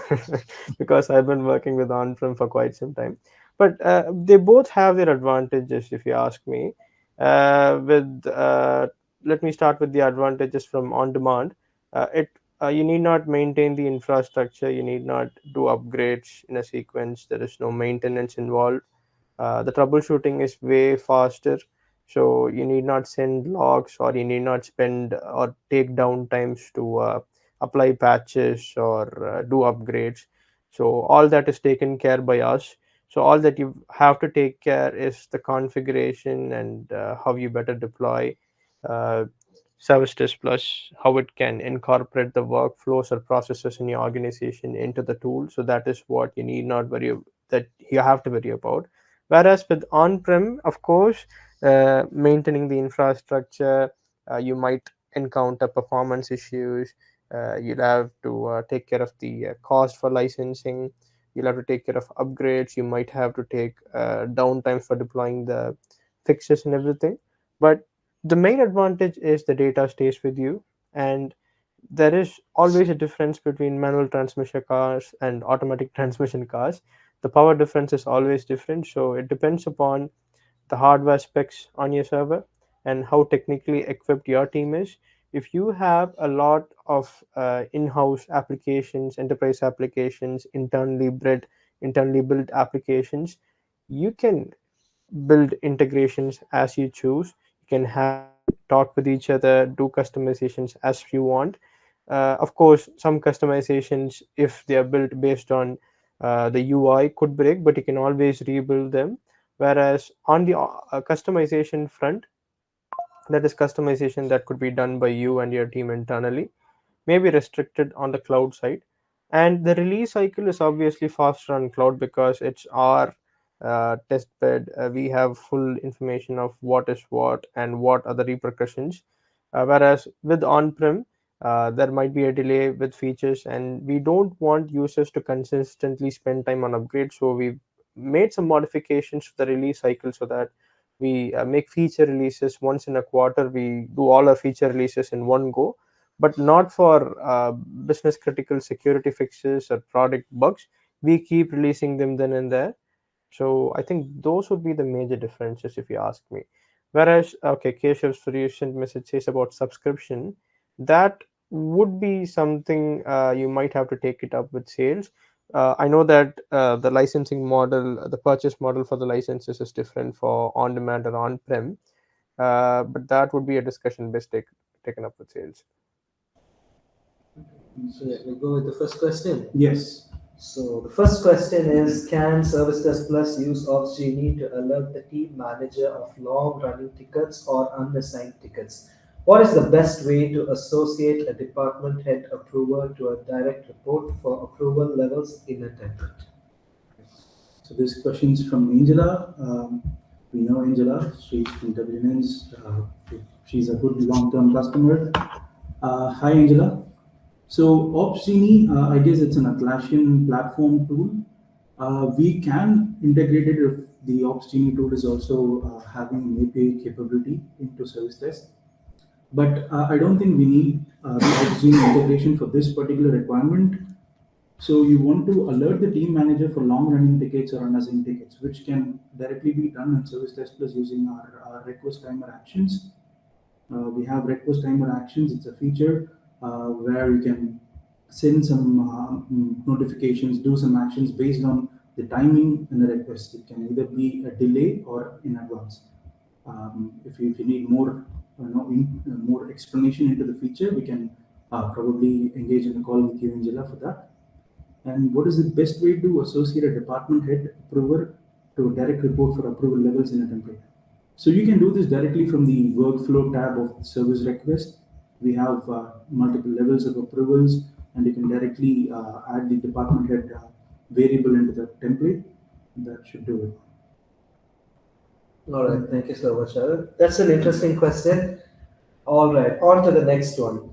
because I've been working with on-prem for quite some time. But they both have their advantages, if you ask me. With Let me start with the advantages from on-demand. It You need not maintain the infrastructure. You need not do upgrades in a sequence. There is no maintenance involved. The troubleshooting is way faster, so you need not send logs or you need not spend or take down times to apply patches or do upgrades. So all that is taken care by us. So all that you have to take care is the configuration and how you better deploy uh, ServiceDesk Plus, how it can incorporate the workflows or processes in your organization into the tool. So that is what you need not worry that you have to worry about. Whereas with on-prem, of course, maintaining the infrastructure, you might encounter performance issues. You'll have to take care of the cost for licensing. You'll have to take care of upgrades. You might have to take downtime for deploying the fixes and everything. But the main advantage is the data stays with you, and there is always a difference between manual transmission cars and automatic transmission cars. The power difference is always different, so it depends upon the hardware specs on your server and how technically equipped your team is. If you have a lot of in-house applications, enterprise applications, internally built applications, you can build integrations as you choose. You can have them talk with each other, do customizations as you want. Of course, some customizations, if they are built based on the UI, could break, but you can always rebuild them. Whereas on the customization front, that is customization that could be done by you and your team internally, may be restricted on the cloud side. And the release cycle is obviously faster on cloud because it's our test bed. We have full information of what is what and what are the repercussions. Whereas with on-prem, there might be a delay with features, and we don't want users to consistently spend time on upgrades. So we've made some modifications to the release cycle so that we make feature releases once in a quarter. We do all our feature releases in one go, but not for business critical security fixes or product bugs. We keep releasing them then and there. So I think those would be the major differences if you ask me. Whereas, okay, Keshev's recent message says about subscription, that would be something you might have to take it up with sales. I know that the licensing model, the purchase model for the licenses is different for on demand or on prem, but that would be a discussion best taken up with sales. So let me go with the first question. Yes. So the first question is, can ServiceDesk Plus use Ops Genie to alert the team manager of long-running tickets or unassigned tickets? What is the best way to associate a department head approver to a direct report for approval levels in a template? So this question is from Angela. We know Angela. She's from WNNs. She's a good long-term customer. Hi, Angela. So Opsgenie, I guess it's an Atlassian platform tool. We can integrate it if the Opsgenie tool is also having an API capability into ServiceDesk. But I don't think we need the Opsgenie integration for this particular requirement. So you want to alert the team manager for long-running tickets or unassigned tickets, which can directly be done in ServiceDesk Plus using our request timer actions. We have request timer actions. It's a feature where you can send some notifications, do some actions based on the timing in the request. It can either be a delay or in advance. If you need more, more explanation into the feature, we can probably engage in a call with you, Angela, for that. And what is the best way to associate a department head approver to a direct report for approval levels in a template? So you can do this directly from the workflow tab of service request. We have multiple levels of approvals, and you can directly add the department head variable into the template. That should do it. All right, thank you so much, Arun. That's an interesting question. All right, on to the next one.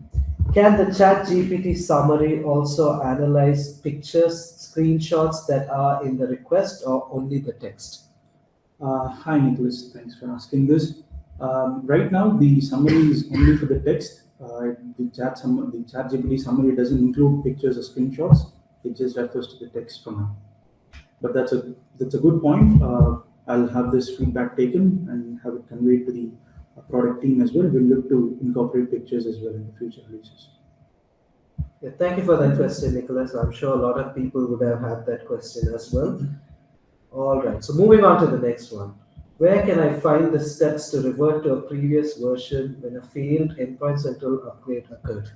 Can the ChatGPT summary also analyze pictures, screenshots that are in the request, or only the text? Hi, Nicholas. Thanks for asking this. Right now, the summary is only for the text. The Chat GPT summary doesn't include pictures or screenshots. It just refers to the text for now. But that's a good point. I'll have this feedback taken and have it conveyed to the product team as well. We'll look to incorporate pictures as well in the future releases. Yeah, thank you for that question, Nicholas. I'm sure a lot of people would have had that question as well. All right, so moving on to the next one. Where can I find the steps to revert to a previous version when a failed Endpoint Central upgrade occurred?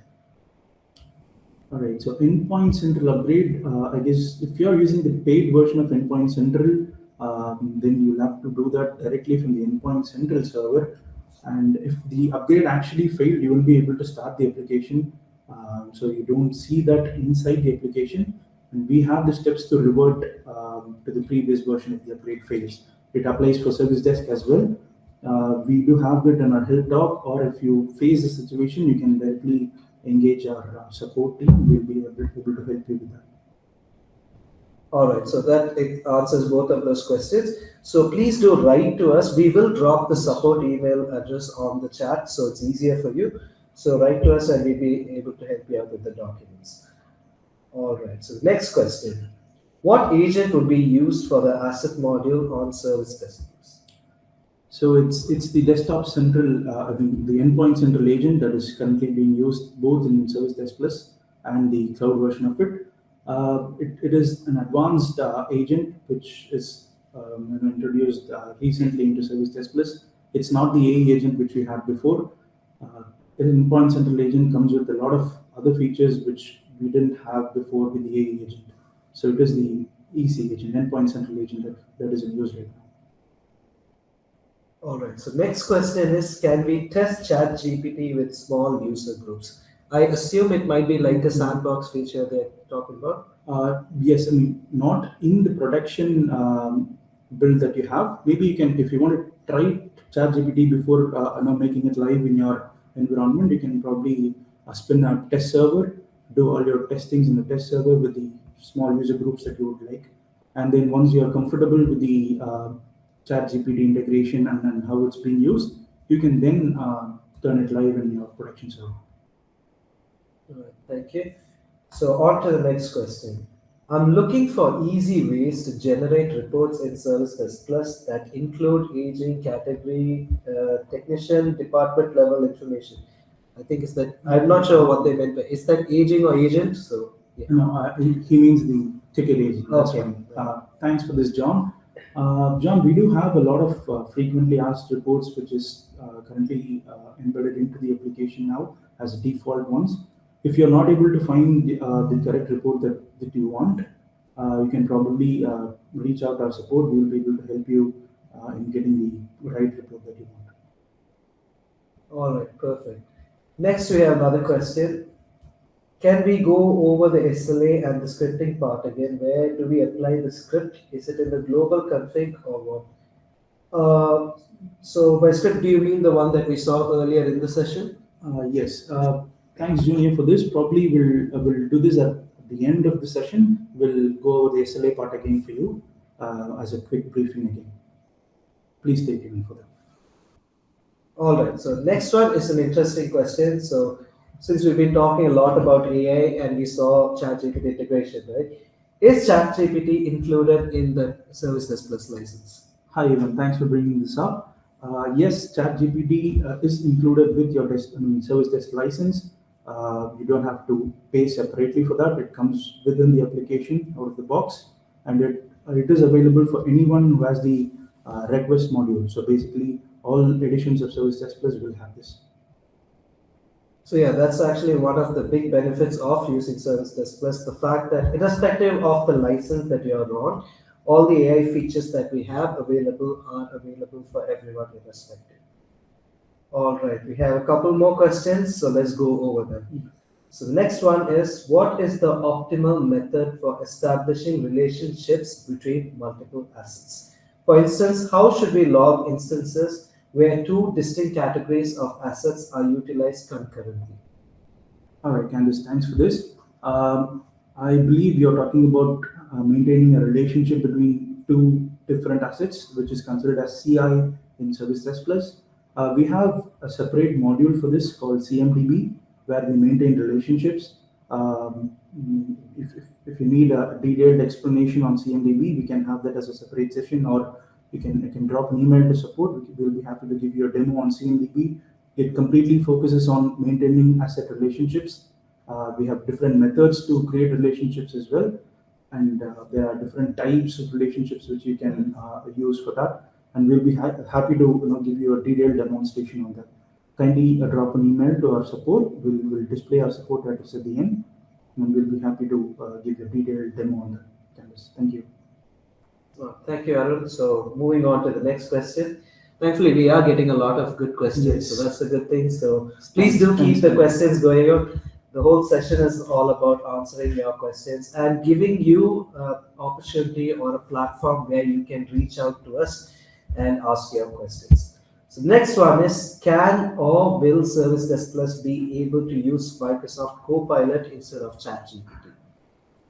All right, so Endpoint Central upgrade, I guess if you're using the paid version of Endpoint Central, then you'll have to do that directly from the Endpoint Central server. And if the upgrade actually failed, you won't be able to start the application. So you don't see that inside the application. and we have the steps to revert to the previous version if the upgrade fails. It applies for Service Desk as well. We do have it in our help doc, or if you face the situation, you can directly engage our support team. We'll be able to help you with that. All right, so that it answers both of those questions. So please do write to us. We will drop the support email address on the chat so it's easier for you. So write to us and we'll be able to help you out with the documents. All right, so next question. What agent would be used for the asset module on Service Desk? So it's the desktop central, the endpoint central agent that is currently being used both in ServiceDesk Plus and the cloud version of it. It is an advanced agent which is introduced recently into ServiceDesk Plus. It's not the AE agent which we had before. The endpoint central agent comes with a lot of other features which we didn't have before with the AE agent. So it is the EC agent, endpoint central agent that is in use right now. All right. So next question is, can we test ChatGPT with small user groups? I assume it might be like a sandbox feature they're talking about. Yes, I mean not in the production build that you have. Maybe you can, if you want to try ChatGPT before making it live in your environment, you can probably spin a test server, do all your testings in the test server with the small user groups that you would like, and then once you are comfortable with the ChatGPT integration and how it's being used, you can then turn it live in your production server. All right, thank you. So on to the next question. I'm looking for easy ways to generate reports in ServiceDesk Plus that include aging, category, technician, department level information. I think it's that. I'm not sure what they meant by. Is that aging or agent? So yeah. No, he means the ticket agent. That's Okay. fine. Thanks for this, John. John, we do have a lot of frequently asked reports, which is currently embedded into the application now as default ones. If you're not able to find the correct report that you want, you can probably reach out our support. We will be able to help you in getting the right report that you want. All right, perfect. Next, we have another question. Can we go over the SLA and the scripting part again? Where do we apply the script? Is it in the global config or what? So by script, do you mean the one that we saw earlier in the session? Yes. Thanks, Junior, for this. Probably we'll do this at the end of the session. We'll go over the SLA part again for you as a quick briefing again. Please stay tuned for that. All right. So next one is an interesting question. So since we've been talking a lot about AI and we saw ChatGPT integration, right? Is ChatGPT included in the ServiceDesk Plus license? Hi, Evan. Thanks for bringing this up. Yes, ChatGPT is included with your Service Desk license. You don't have to pay separately for that. It comes within the application out of the box, and it is available for anyone who has the request module. So basically, all editions of Service Desk Plus will have this. So yeah, that's actually one of the big benefits of using ServiceDesk Plus, the fact that irrespective of the license that you're on, all the AI features that we have available are available for everyone irrespective. All right, we have a couple more questions, so let's go over them. So the next one is, what is the optimal method for establishing relationships between multiple assets? For instance, how should we log instances where two distinct categories of assets are utilized concurrently? All right, Candice, thanks for this. I believe you're talking about maintaining a relationship between two different assets, which is considered as CI in Service Desk Plus. We have a separate module for this called CMDB, where we maintain relationships. If you need a detailed explanation on CMDB, we can have that as a separate session, or you can drop an email to support. We'll be happy to give you a demo on CMDB. It completely focuses on maintaining asset relationships. We have different methods to create relationships as well, and there are different types of relationships which you can use for that. And we'll be happy to give you a detailed demonstration on that. Kindly drop an email to our support. We'll display our support address at the end, and we'll be happy to give you a detailed demo on that. Candice, thank you. Thank you, Arun. So moving on to the next question. Thankfully, we are getting a lot of good questions, Yes. so that's a good thing. So please do keep the questions going on. The whole session is all about answering your questions and giving you an opportunity or a platform where you can reach out to us and ask your questions. So next one is, can or will Service Desk Plus be able to use Microsoft Copilot instead of ChatGPT?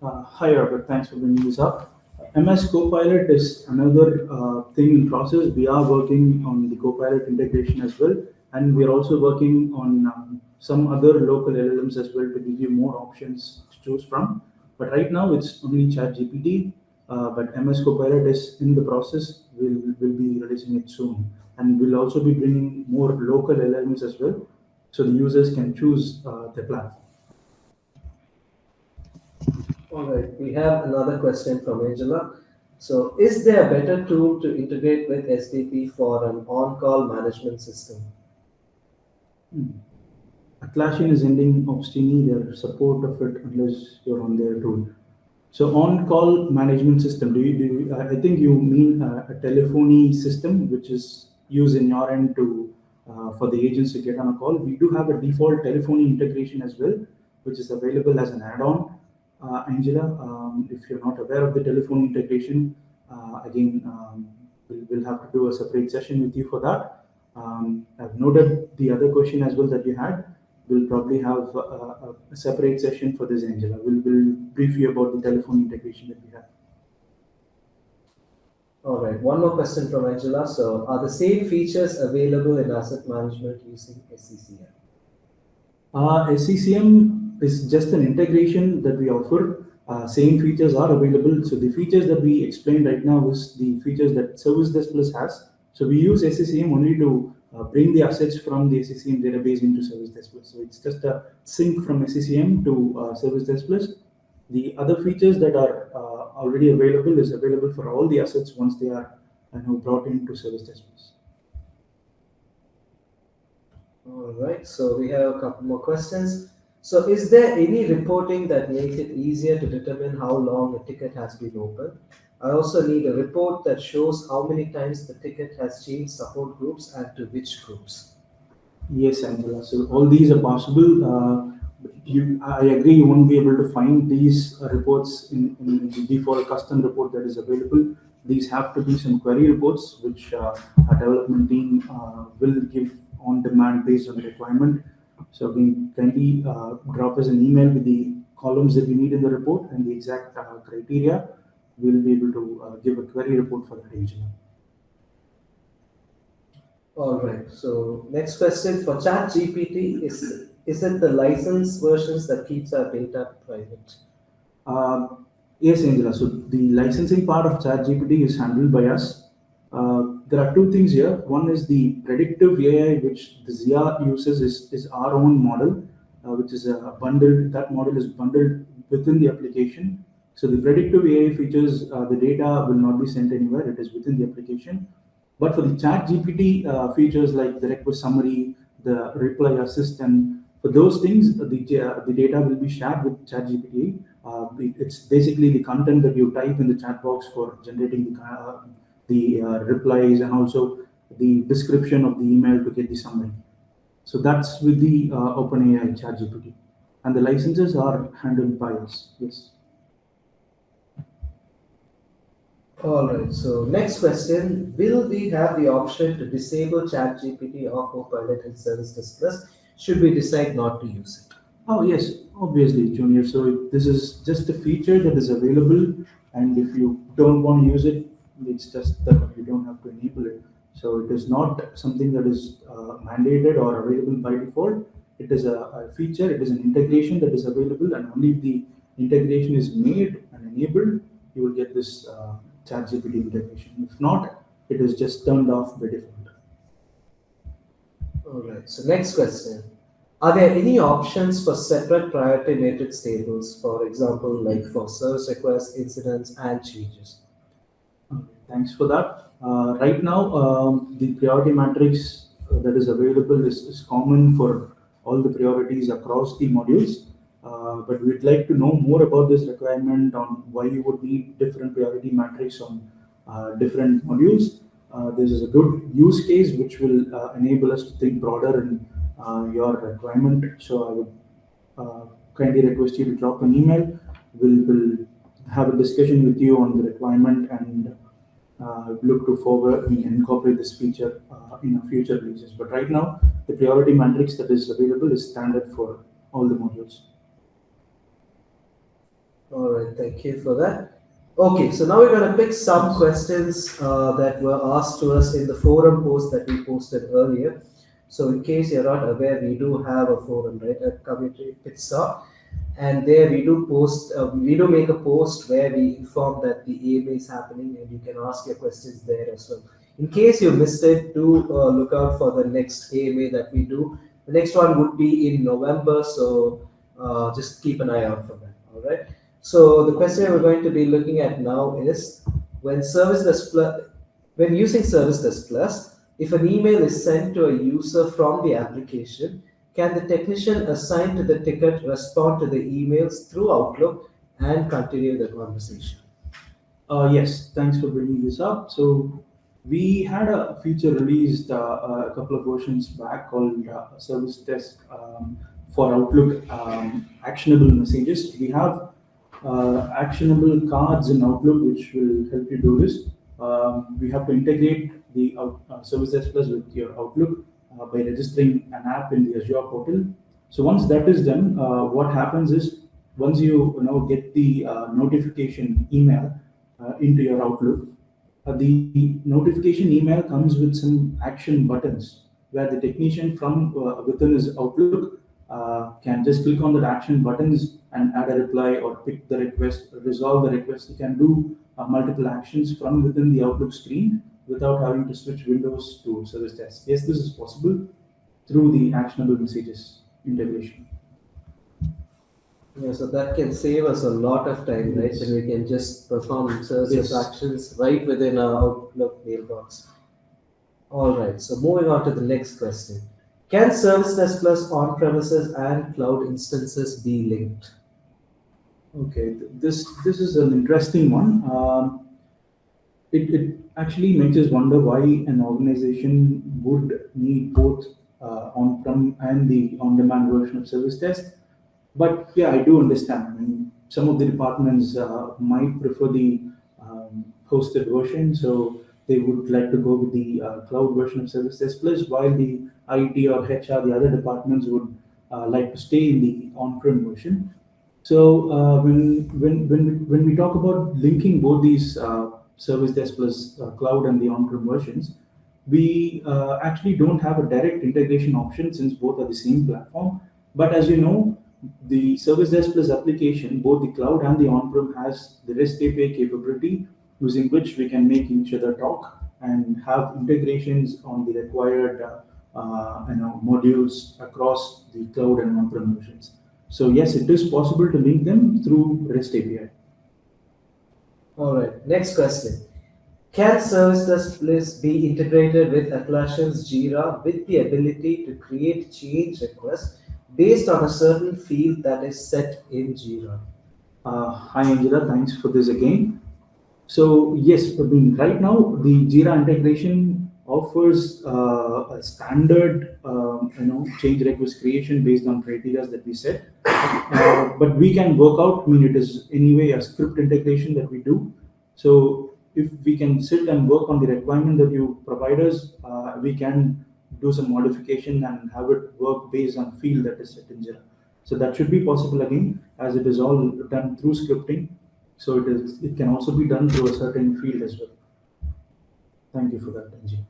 Hi, Robert. Thanks for bringing this up. MS Copilot is another thing in process. We are working on the Copilot integration as well, and we are also working on some other local LLMs as well to give you more options to choose from. But right now, it's only ChatGPT. But MS Copilot is in the process. We'll be releasing it soon, and we'll also be bringing more local LLMs as well, so the users can choose the platform. All right, we have another question from Angela. So, is there a better tool to integrate with SDP for an on-call management system? Hmm. Atlassian is ending Obstini their support of it unless you're on their tool. So on-call management system, I think you mean a telephony system which is used in your end to for the agents to get on a call. We do have a default telephony integration as well, which is available as an add-on. Angela, if you're not aware of the telephone integration, again, we'll have to do a separate session with you for that. I've noted the other question as well that you had. We'll probably have a separate session for this, Angela. We'll brief you about the telephone integration that we have. All right, one more question from Angela. So, are the same features available in asset management using SCCM? SCCM is just an integration that we offer. Same features are available. So the features that we explained right now is the features that Service Desk Plus has. So we use SCCM only to bring the assets from the SCCM database into Service Desk Plus. So it's just a sync from SCCM to Service Desk Plus. The other features that are already available is available for all the assets once they are brought into Service Desk Plus. All right, so we have a couple more questions. So, is there any reporting that makes it easier to determine how long a ticket has been open? I also need a report that shows how many times the ticket has changed support groups and to which groups. Yes, Angela. So all these are possible. I agree. You won't be able to find these reports in the default custom report that is available. These have to be some query reports, which our development team will give on demand based on the requirement. So again, kindly drop us an email with the columns that you need in the report and the exact criteria. We'll be able to give a query report for that, Angela. All right. So next question for ChatGPT is it the license versions that keeps our data private? Uh, yes, Angela. So the licensing part of ChatGPT is handled by us. There are two things here. One is the predictive AI, which the Zia uses, is our own model, which is a bundled. That model is bundled within the application. So the predictive AI features, the data will not be sent anywhere. It is within the application. But for the ChatGPT features like the request summary, the reply assistant, for those things, the data will be shared with ChatGPT. It's basically the content that you type in the chat box for generating the replies and also the description of the email to get the summary. So that's with the OpenAI ChatGPT, and the licenses are handled by us. Yes. All right. So next question: will we have the option to disable ChatGPT or Copilot in Service Desk Plus? Should we decide not to use it? Oh yes, obviously, Junior. So this is just a feature that is available, and if you don't want to use it, it's just that you don't have to enable it. So it is not something that is mandated or available by default. It is a feature. It is an integration that is available, and only if the integration is made and enabled, you will get this ChatGPT integration. If not, it is just turned off by default. All right. So next question: are there any options for separate priority matrix tables? For example, like for service requests, incidents, and changes. Okay, thanks for that. Right now, the priority matrix that is available is common for all the priorities across the modules. But we'd like to know more about this requirement on why you would need different priority matrix on different modules. This is a good use case which will enable us to think broader in your requirement. So I would kindly request you to drop an email. We'll have a discussion with you on the requirement and look to forward we can incorporate this feature in our future releases. But right now, the priority matrix that is available is standard for all the modules. All right, thank you for that. Okay, so now we're going to pick some questions that were asked to us in the forum post that we posted earlier. So, in case you're not aware, we do have a forum, right, at Community Pizza, and there we do make a post where we inform that the AMA is happening, and you can ask your questions there as well. In case you missed it, do look out for the next AMA that we do. The next one would be in November, so just keep an eye out for that. All right. So the question we're going to be looking at now is when Service Desk Plus, when using Service Desk Plus, if an email is sent to a user from the application, can the technician assigned to the ticket respond to the emails through Outlook and continue the conversation? Yes, thanks for bringing this up. So we had a feature released a couple of versions back called Service Desk for Outlook actionable messages. We have actionable cards in Outlook which will help you do this. We have to integrate the Service Desk Plus with your Outlook by registering an app in the Azure portal. So once that is done, what happens is once you get the notification email into your Outlook, the notification email comes with some action buttons where the technician from within his Outlook can just click on the action buttons and add a reply or pick the request, resolve the request. You can do multiple actions from within the Outlook screen without having to switch windows to Service Desk. Yes, this is possible through the actionable messages integration. Yeah, so that can save us a lot of time, right? Yes. And we can just perform service Yes. actions right within our Outlook mailbox. All right, so moving on to the next question. Can Service Desk Plus on-premises and cloud instances be linked? Okay, this is an interesting one. It actually makes us wonder why an organization would need both on-prem and the on-demand version of Service Desk. But yeah, I do understand. I mean, some of the departments might prefer the hosted version, so they would like to go with the cloud version of Service Desk Plus, while the IT or HR, the other departments would like to stay in the on-prem version. So when we talk about linking both these Service Desk Plus cloud and the on-prem versions, we actually don't have a direct integration option since both are the same platform. But as you know, the Service Desk Plus application, both the cloud and the on-prem, has the REST API capability using which we can make each other talk and have integrations on the required modules across the cloud and on-prem versions. So yes, it is possible to link them through REST API. All right, next question. Can Service Desk Plus be integrated with Atlassian's Jira with the ability to create change requests based on a certain field that is set in Jira? Hi Angela, thanks for this again. So yes, I mean right now the Jira integration offers a standard change request creation based on criteria that we set. But we can work out. I mean, it is anyway a script integration that we do. So if we can sit and work on the requirement that you provide us, we can do some modification and have it work based on field that is set in Jira. So that should be possible again, as it is all done through scripting. So it can also be done through a certain field as well. Thank you for that, Anji.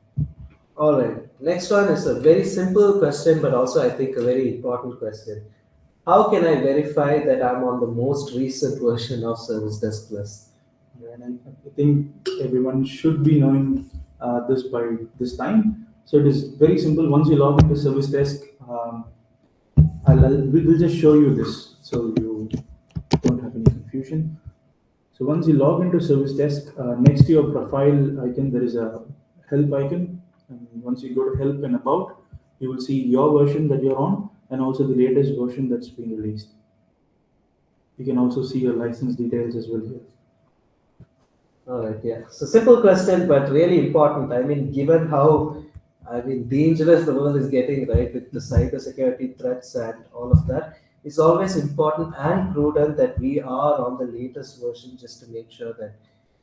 All right, next one is a very simple question, but also I think a very important question. How can I verify that I'm on the most recent version of Service Desk Plus? Yeah, and I think everyone should be knowing this by this time. So it is very simple. Once you log into Service Desk, we will just show you this so you don't have any confusion. So once you log into Service Desk, next to your profile icon, there is a help icon. And once you go to help and about, you will see your version that you're on and also the latest version that's been released. You can also see your license details as well here. All right, yeah. So simple question, but really important. I mean, given how dangerous the world is getting, right, with the cybersecurity threats and all of that, It's always important and prudent that we are on the latest version just to make sure that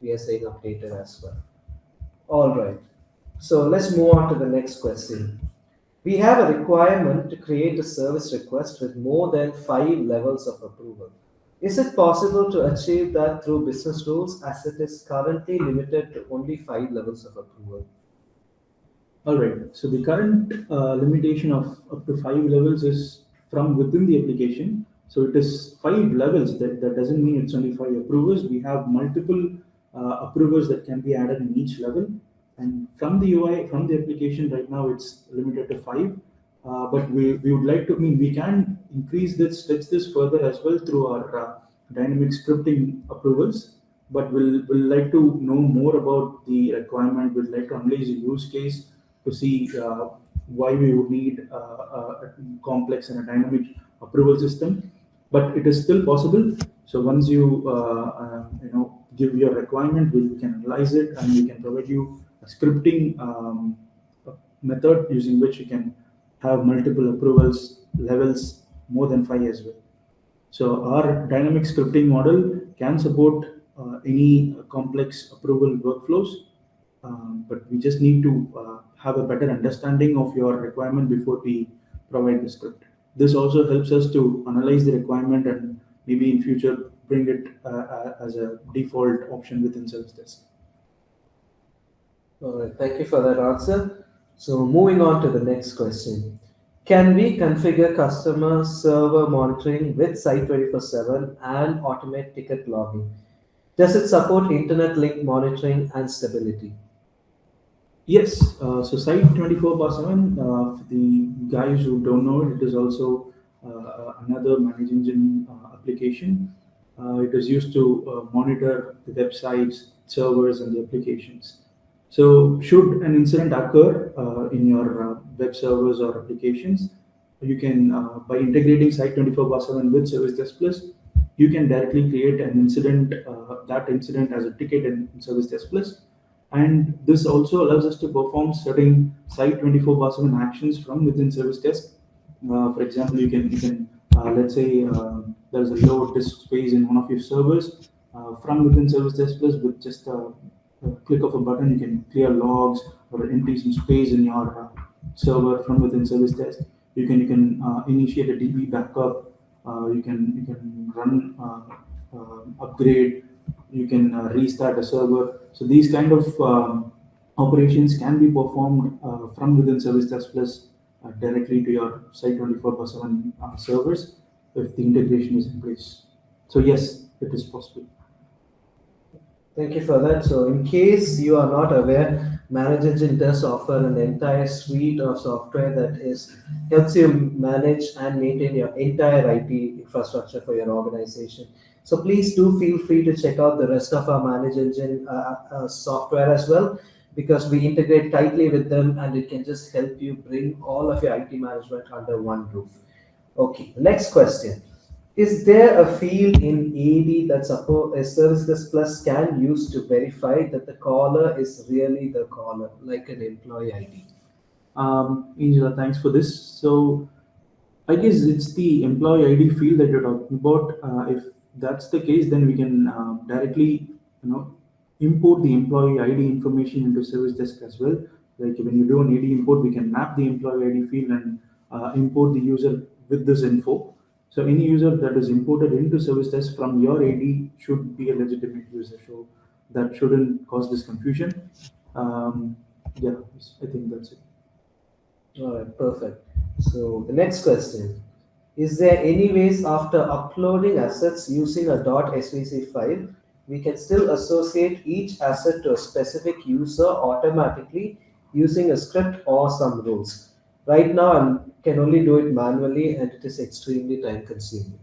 we are staying updated as well. All right. So let's move on to the next question. We have a requirement to create a service request with more than 5 levels of approval. Is it possible to achieve that through business rules as it is currently limited to only 5 levels of approval? All right. So the current limitation of up to 5 levels is from within the application. So it is 5 levels. That doesn't mean it's only 5 approvers. We have multiple approvers that can be added in each level. And from the UI, from the application, right now it's limited to five. But we would like to, I mean, we can increase this, stretch this further as well through our dynamic scripting approvals. But we'll like to know more about the requirement. We'd like to analyze the use case to see why we would need a complex and a dynamic approval system. But it is still possible. So once you give your requirement, we can analyze it and we can provide you a scripting method using which you can have multiple approvals levels more than five as well. So our dynamic scripting model can support any complex approval workflows, but we just need to have a better understanding of your requirement before we provide the script. This also helps us to analyze the requirement and maybe in future bring it as a default option within service desk. All right, thank you for that answer. So, moving on to the next question. Can we configure customer server monitoring with Site 24/7 and automate ticket logging? Does it support internet link monitoring and stability? Yes, so Site 24/7, for the guys who don't know it, it is also another managed engine application. It is used to monitor the websites, servers, and the applications. So, should an incident occur in your web servers or applications, you can, by integrating Site 24/7 with Service Desk Plus, you can directly create an incident, that incident as a ticket in Service Desk Plus. And this also allows us to perform certain Site 24/7 actions from within Service Desk. For example, you can let's say there's a low disk space in one of your servers. From within Service Desk Plus, with just a click of a button, you can clear logs or empty some space in your server from within Service Desk. You can initiate a DB backup. You can run upgrade. You can restart a server. So these kind of operations can be performed from within Service Desk Plus directly to your Site 24/7 servers if the integration is in place. So yes, it is possible. Thank you for that. So, in case you are not aware, Manage Engine does offer an entire suite of software that is helps you manage and maintain your entire IT infrastructure for your organization. So, please do feel free to check out the rest of our Manage Engine software as well, because we integrate tightly with them, and it can just help you bring all of your IT management under one roof. Okay, next question. Is there a field in AD that support a ServiceDesk Plus can use to verify that the caller is really the caller, like an employee ID? Angela, thanks for this. So I guess it's the employee ID field that you're talking about. If that's the case, then we can directly, import the employee ID information into Service Desk as well. Like when you do an AD import, we can map the employee ID field and import the user with this info. So any user that is imported into Service Desk from your AD should be a legitimate user. So that shouldn't cause this confusion. Um, yeah, I think that's it. All right, perfect. So the next question. Is there any ways after uploading assets using a .svc file, we can still associate each asset to a specific user automatically using a script or some rules? Right now, I can only do it manually and it is extremely time consuming.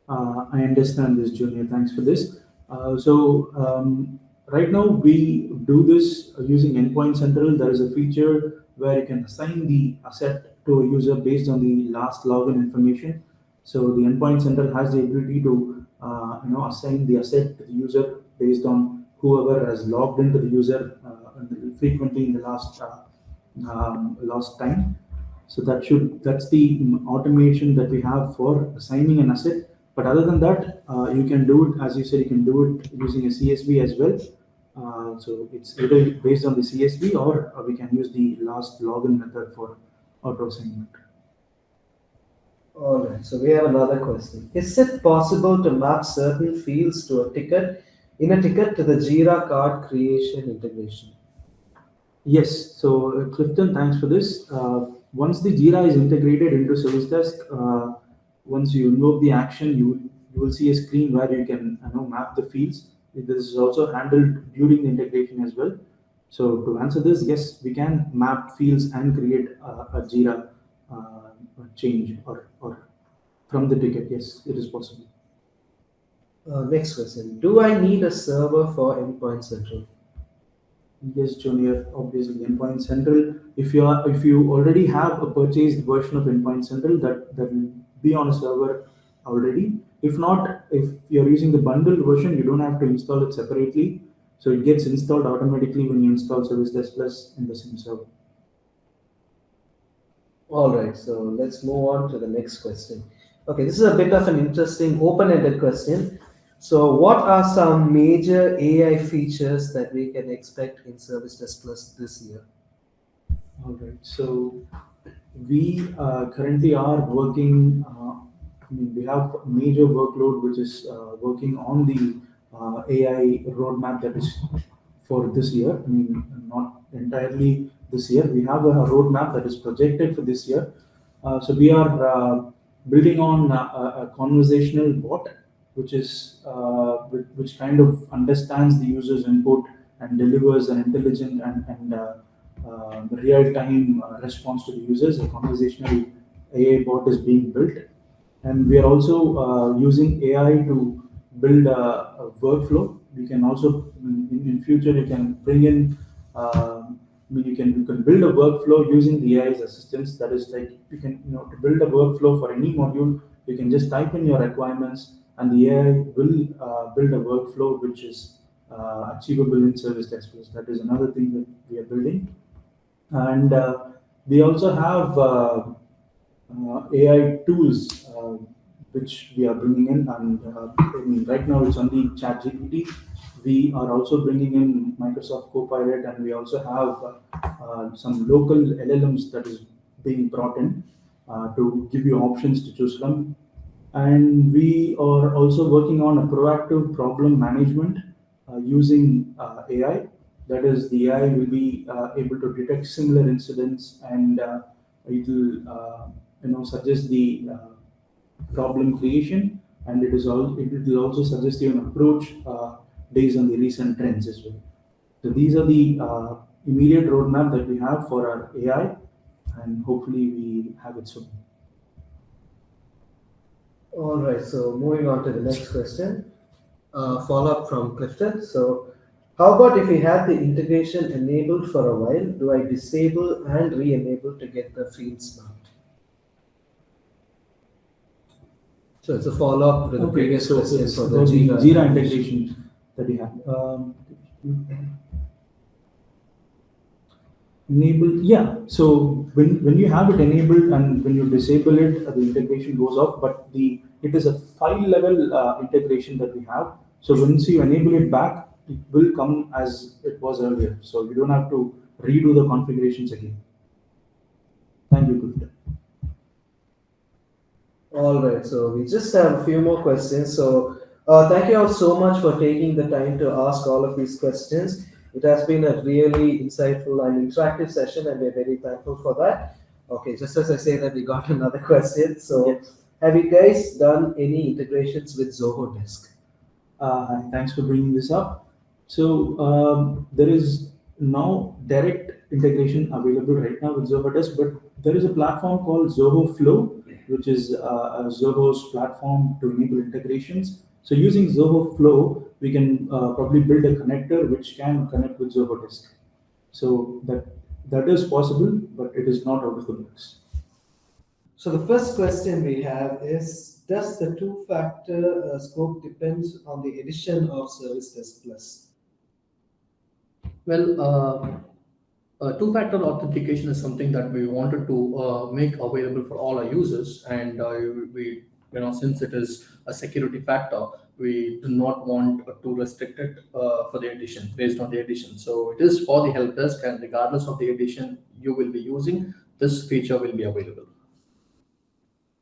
I understand this, Junior. Thanks for this. Right now we do this using Endpoint Central. There is a feature where you can assign the asset to a user based on the last login information. So the Endpoint Central has the ability to assign the asset to the user based on whoever has logged into the user frequently in the last time. So that's the automation that we have for assigning an asset. But other than that, you can do it, as you said, you can do it using a CSV as well. So it's either based on the CSV, or we can use the last login method for auto assignment. All right, so we have another question. Is it possible to map certain fields to a ticket in a ticket to the Jira card creation integration? Yes, so Clifton, thanks for this. Once the Jira is integrated into ServiceDesk, once you invoke the action, you will see a screen where you can map the fields. This is also handled during the integration as well. So to answer this, yes, we can map fields and create a Jira change or from the ticket. Yes, it is possible. Next question. Do I need a server for Endpoint Central? Yes, Junior, obviously Endpoint Central. If you already have a purchased version of Endpoint Central, that will be on a server already. If not, if you're using the bundled version, you don't have to install it separately. So it gets installed automatically when you install Service Desk Plus in the same server. All right, so let's move on to the next question. Okay, this is a bit of an interesting open-ended question. So, what are some major AI features that we can expect in Service Desk Plus this year? All right. So we currently are working. I mean, we have a major workload which is working on the AI roadmap that is for this year. I mean, not entirely this year. We have a roadmap that is projected for this year. So we are building on a conversational bot, which kind of understands the user's input and delivers an intelligent and real-time response to the users. A conversational AI bot is being built, and we are also using AI to build a workflow. We can also in future you can bring in. I mean, you can build a workflow using the AI's assistance. That is like you can to build a workflow for any module. You can just type in your requirements, and the AI will build a workflow which is achievable in Service Desk Plus. That is another thing that we are building, and we also have AI tools which we are bringing in, and I mean, right now it's only ChatGPT. We are also bringing in Microsoft Copilot, and we also have some local LLMs that is being brought in to give you options to choose from. And we are also working on a proactive problem management using AI. That is, the AI will be able to detect similar incidents, and it will suggest the problem creation, and it will also suggest you an approach based on the recent trends as well. So these are the immediate roadmap that we have for our AI, and hopefully we have it soon. All right, so moving on to the next question. Follow up from Clifton. So, how about if we had the integration enabled for a while? Do I disable and re-enable to get the fields mapped? So it's a follow up to the Okay, previous so question it's for the about the Jira Jira integration. integration that we have. Enabled, yeah. So when you have it enabled and when you disable it, the integration goes off. But it is a file level integration that we have. So once you enable it back, it will come as it was earlier. So you don't have to redo the configurations again. Thank you, Gupta. All right, so we just have a few more questions. So, thank you all so much for taking the time to ask all of these questions. It has been a really insightful and interactive session, and we're very thankful for that. Okay, just as I say that, we got another question. So, Yes. have you guys done any integrations with Zoho Desk? Thanks for bringing this up. So there is no direct integration available right now with Zoho Desk, but there is a platform called Zoho Flow, which is Zoho's platform to enable integrations. So using Zoho Flow, we can probably build a connector which can connect with Zoho Desk. So that is possible, but it is not out of the box. So the first question we have is, does the two-factor scope depends on the edition of Service Desk Plus? Well, uh, Two-factor authentication is something that we wanted to make available for all our users, and we, since it is a security factor, we do not want to restrict it for the edition based on the edition. So it is for the help desk, and regardless of the edition you will be using, this feature will be available.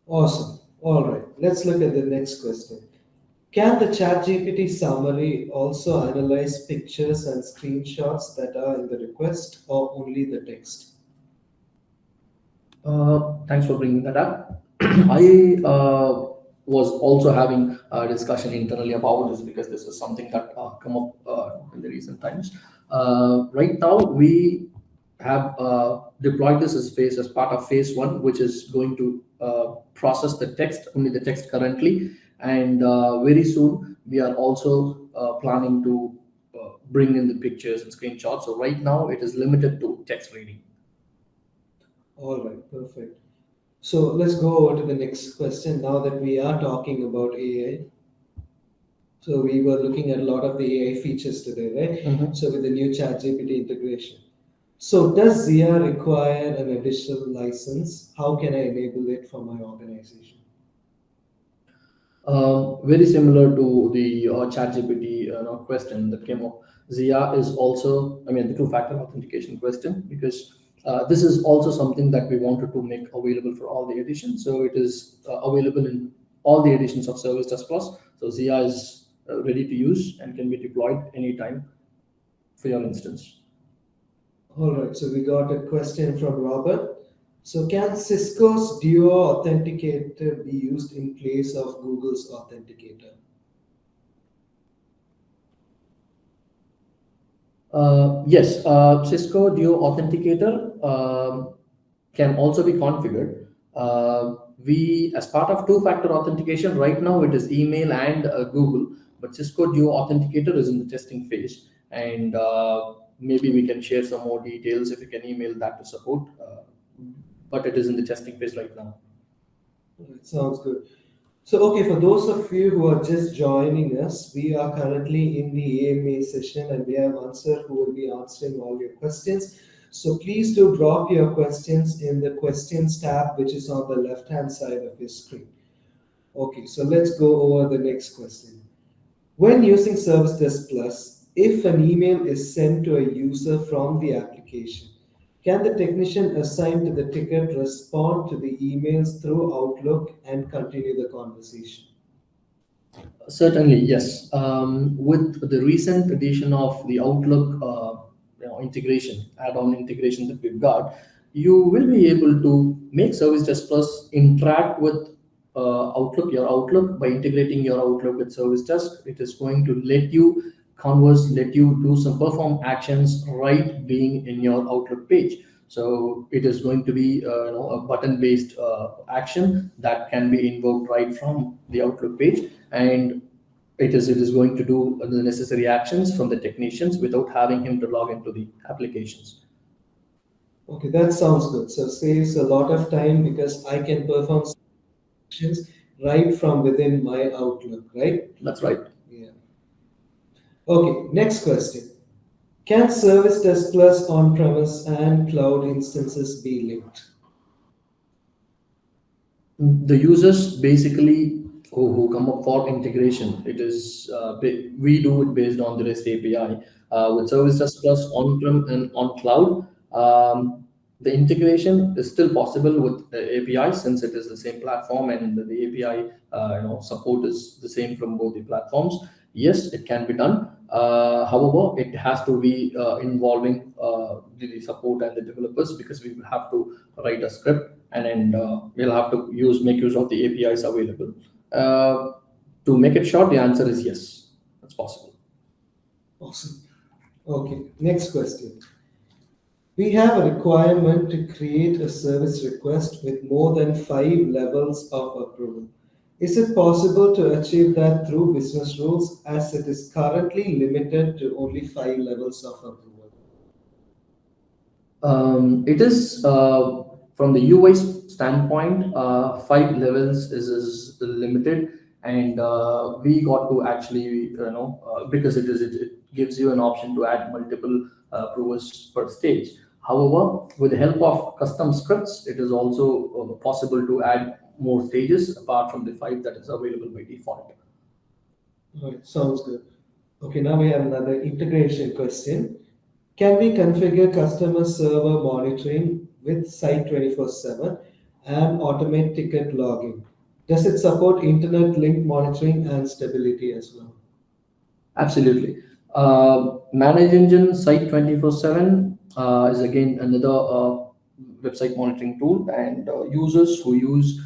Awesome. All right. Let's look at the next question. Can the ChatGPT summary also analyze pictures and screenshots that are in the request or only the text? Thanks for bringing that up. I was also having a discussion internally about this because this is something that come up in the recent times. Right now, we have deployed this as part of phase one, which is going to process the text, only the text currently, and very soon we are also planning to bring in the pictures and screenshots. So right now, it is limited to text reading. All right, perfect. So let's go over to the next question now that we are talking about AI. So we were looking at a lot of the AI features today, right? Mhm. So with the new ChatGPT integration. So does Zia require an additional license? How can I enable it for my organization? Very similar to the ChatGPT question that came up. Zia is also, I mean, the two-factor authentication question, because this is also something that we wanted to make available for all the editions. So it is available in all the editions of ServiceDesk Plus. So Zia is ready to use and can be deployed anytime for your instance. All right, so we got a question from Robert. So can Cisco's Duo Authenticator be used in place of Google's Authenticator? Yes, Cisco Duo Authenticator can also be configured. As part of two-factor authentication, right now it is email and Google, but Cisco Duo Authenticator is in the testing phase, and maybe we can share some more details if you can email that to support. But it is in the testing phase right now. It sounds good. So, okay, for those of you who are just joining us, we are currently in the AMA session and we have Answer who will be answering all your questions. So, please do drop your questions in the questions tab, which is on the left hand side of your screen. Okay, so let's go over the next question. When using Service Desk Plus, if an email is sent to a user from the application, can the technician assigned to the ticket respond to the emails through Outlook and continue the conversation? Certainly, yes. With the recent addition of the Outlook integration, add-on integration that we've got, you will be able to make Service Desk Plus interact with Outlook, your Outlook, by integrating your Outlook with Service Desk. It is going to let you converse, let you do some perform actions right being in your Outlook page. So it is going to be a button-based action that can be invoked right from the Outlook page, and it is going to do the necessary actions from the technicians without having him to log into the applications. Okay, that sounds good. So saves a lot of time because I can perform actions right from within my Outlook, right? That's right. Yeah. Okay, next question. Can Service Desk Plus on-premise and cloud instances be linked? The users basically who come up for integration, it is we do it based on the REST API with Service Desk Plus on-prem and on cloud. The integration is still possible with the API since it is the same platform and the API support is the same from both the platforms. Yes, it can be done. However, it has to be involving the support and the developers, because we will have to write a script, and then we'll have to make use of the APIs available. To make it short, the answer is yes, it's possible. Awesome. Okay, next question. We have a requirement to create a service request with more than 5 levels of approval. Is it possible to achieve that through business rules as it is currently limited to only 5 levels of approval? It is from the UI standpoint, 5 levels is limited, and we got to actually because it gives you an option to add multiple approvers per stage. However, with the help of custom scripts, it is also possible to add more stages apart from the five that is available by default. Right, sounds good. Okay, now we have another integration question. Can we configure customer server monitoring with Site 24/7 and automate ticket logging? Does it support internet link monitoring and stability as well? Absolutely. Manage Engine Site 24/7 is again another website monitoring tool, and users who use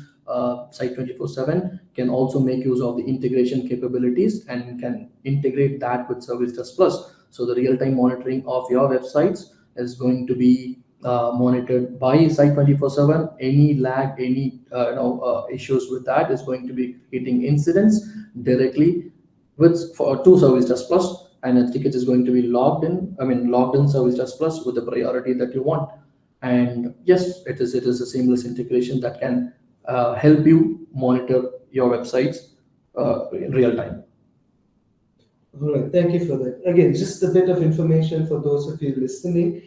Site 24/7 can also make use of the integration capabilities and can integrate that with ServiceDesk Plus. So the real-time monitoring of your websites is going to be monitored by Site 24/7. Any lag, any issues with that is going to be creating incidents directly with for two service desk plus, and a ticket is going to be logged in service desk plus with the priority that you want. And yes, it is a seamless integration that can help you monitor your websites in real time. All right, thank you for that. Again, just a bit of information for those of you listening.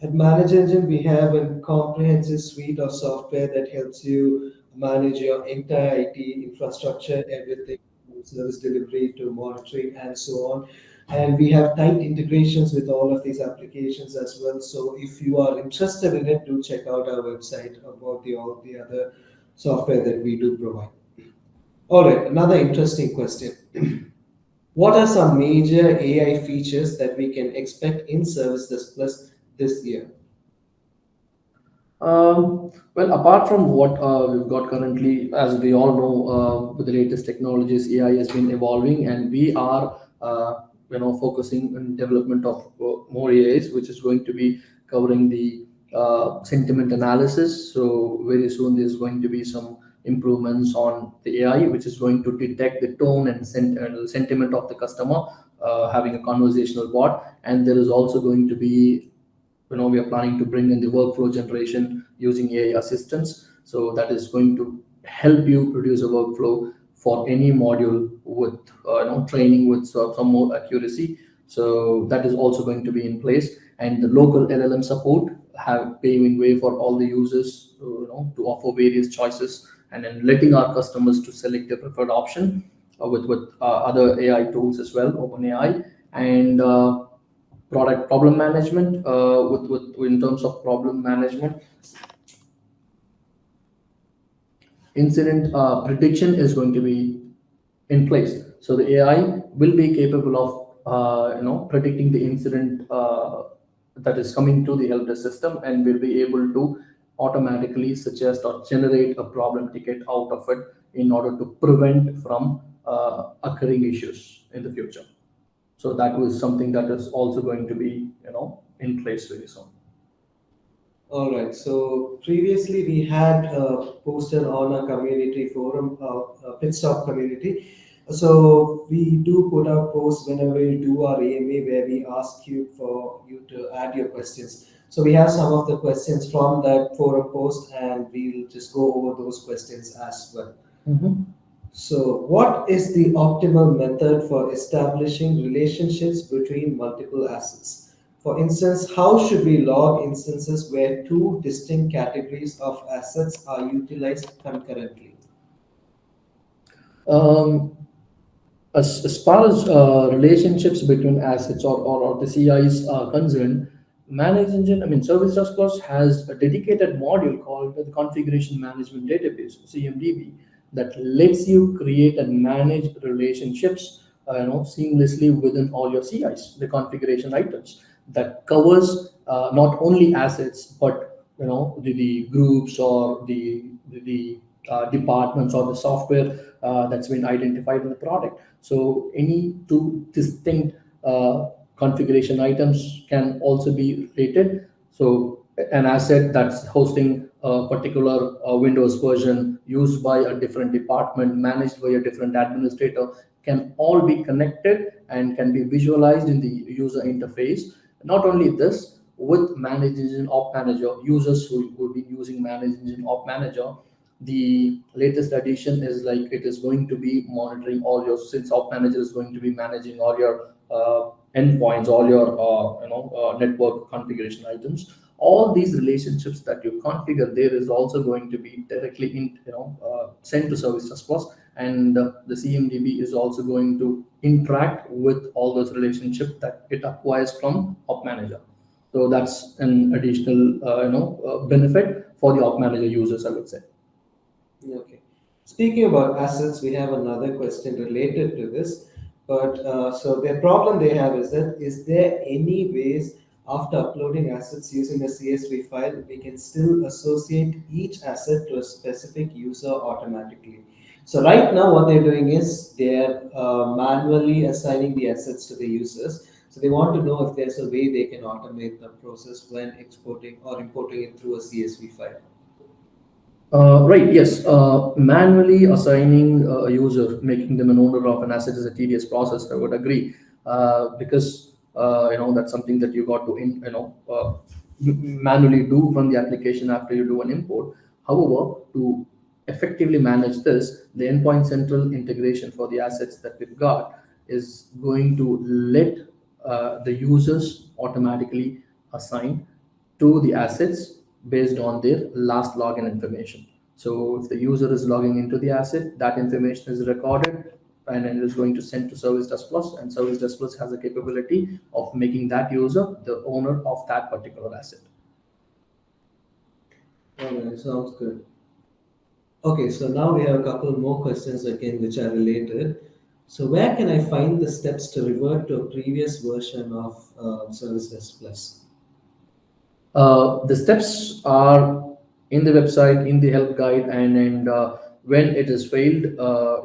At Manage Engine, we have a comprehensive suite of software that helps you manage your entire IT infrastructure, everything from service delivery to monitoring and so on. And we have tight integrations with all of these applications as well. So if you are interested in it, do check out our website about all the other software that we do provide. All right, another interesting question. What are some major AI features that we can expect in ServiceDesk Plus this year? Well, apart from what we've got currently, as we all know, with the latest technologies, AI has been evolving, and we are, focusing on development of more AIs, which is going to be covering the sentiment analysis. So very soon, there's going to be some improvements on the AI, which is going to detect the tone and sentiment of the customer, having a conversational bot, and there is also going to be we are planning to bring in the workflow generation using AI assistance. So that is going to help you produce a workflow for any module with training with some more accuracy. So that is also going to be in place, and the local LLM support have paving way for all the users to offer various choices, and then letting our customers to select their preferred option with other AI tools as well, OpenAI, and product problem management with in terms of problem management. Incident prediction is going to be in place, so the AI will be capable of predicting the incident that is coming to the help desk system, and will be able to automatically suggest or generate a problem ticket out of it in order to prevent from occurring issues in the future. So that was something that is also going to be in place very soon. All right. So previously we had posted on a community forum, Pit Stop community. So we do put out posts whenever we do our AMA where we ask you for you to add your questions. So we have some of the questions from that forum post, and we'll just go over those questions as well. Mhm. So, what is the optimal method for establishing relationships between multiple assets? For instance, how should we log instances where two distinct categories of assets are utilized concurrently? Um, as far as relationships between assets or the CIs are concerned, Manage Engine, Service Desk Plus has a dedicated module called the Configuration Management Database, CMDB, that lets you create and manage relationships seamlessly within all your CIs, the configuration items that covers not only assets but the groups or the departments or the software that's been identified in the product. So any two distinct configuration items can also be related. So an asset that's hosting a particular Windows version used by a different department, managed by a different administrator, can all be connected and can be visualized in the user interface. Not only this, with Manage Engine Op Manager, users who would be using Manage Engine Op Manager, the latest addition is like it is going to be monitoring all your, since Op Manager is going to be managing all your endpoints, all your network configuration items. All these relationships that you configure there is also going to be directly sent to ServiceDesk Plus, and the CMDB is also going to interact with all those relationships that it acquires from Op Manager. So that's an additional benefit for the Op Manager users, I would say. Okay. Speaking about assets, we have another question related to this. But so the problem they have is that is there any ways after uploading assets using a CSV file, we can still associate each asset to a specific user automatically? So right now, what they're doing is they're manually assigning the assets to the users. So they want to know if there's a way they can automate the process when exporting or importing it through a CSV file. Right, yes. Manually assigning a user, making them an owner of an asset is a tedious process. I would agree, because that's something that you got to manually do from the application after you do an import. However, to effectively manage this, the endpoint central integration for the assets that we've got is going to let the users automatically assign to the assets based on their last login information. So if the user is logging into the asset, that information is recorded and then it is going to send to ServiceDesk Plus, and ServiceDesk Plus has a capability of making that user the owner of that particular asset. Alright, sounds good. Okay, so now we have a couple more questions again which are related. So where can I find the steps to revert to a previous version of Service Desk Plus? The steps are in the website, in the help guide, and when it is failed,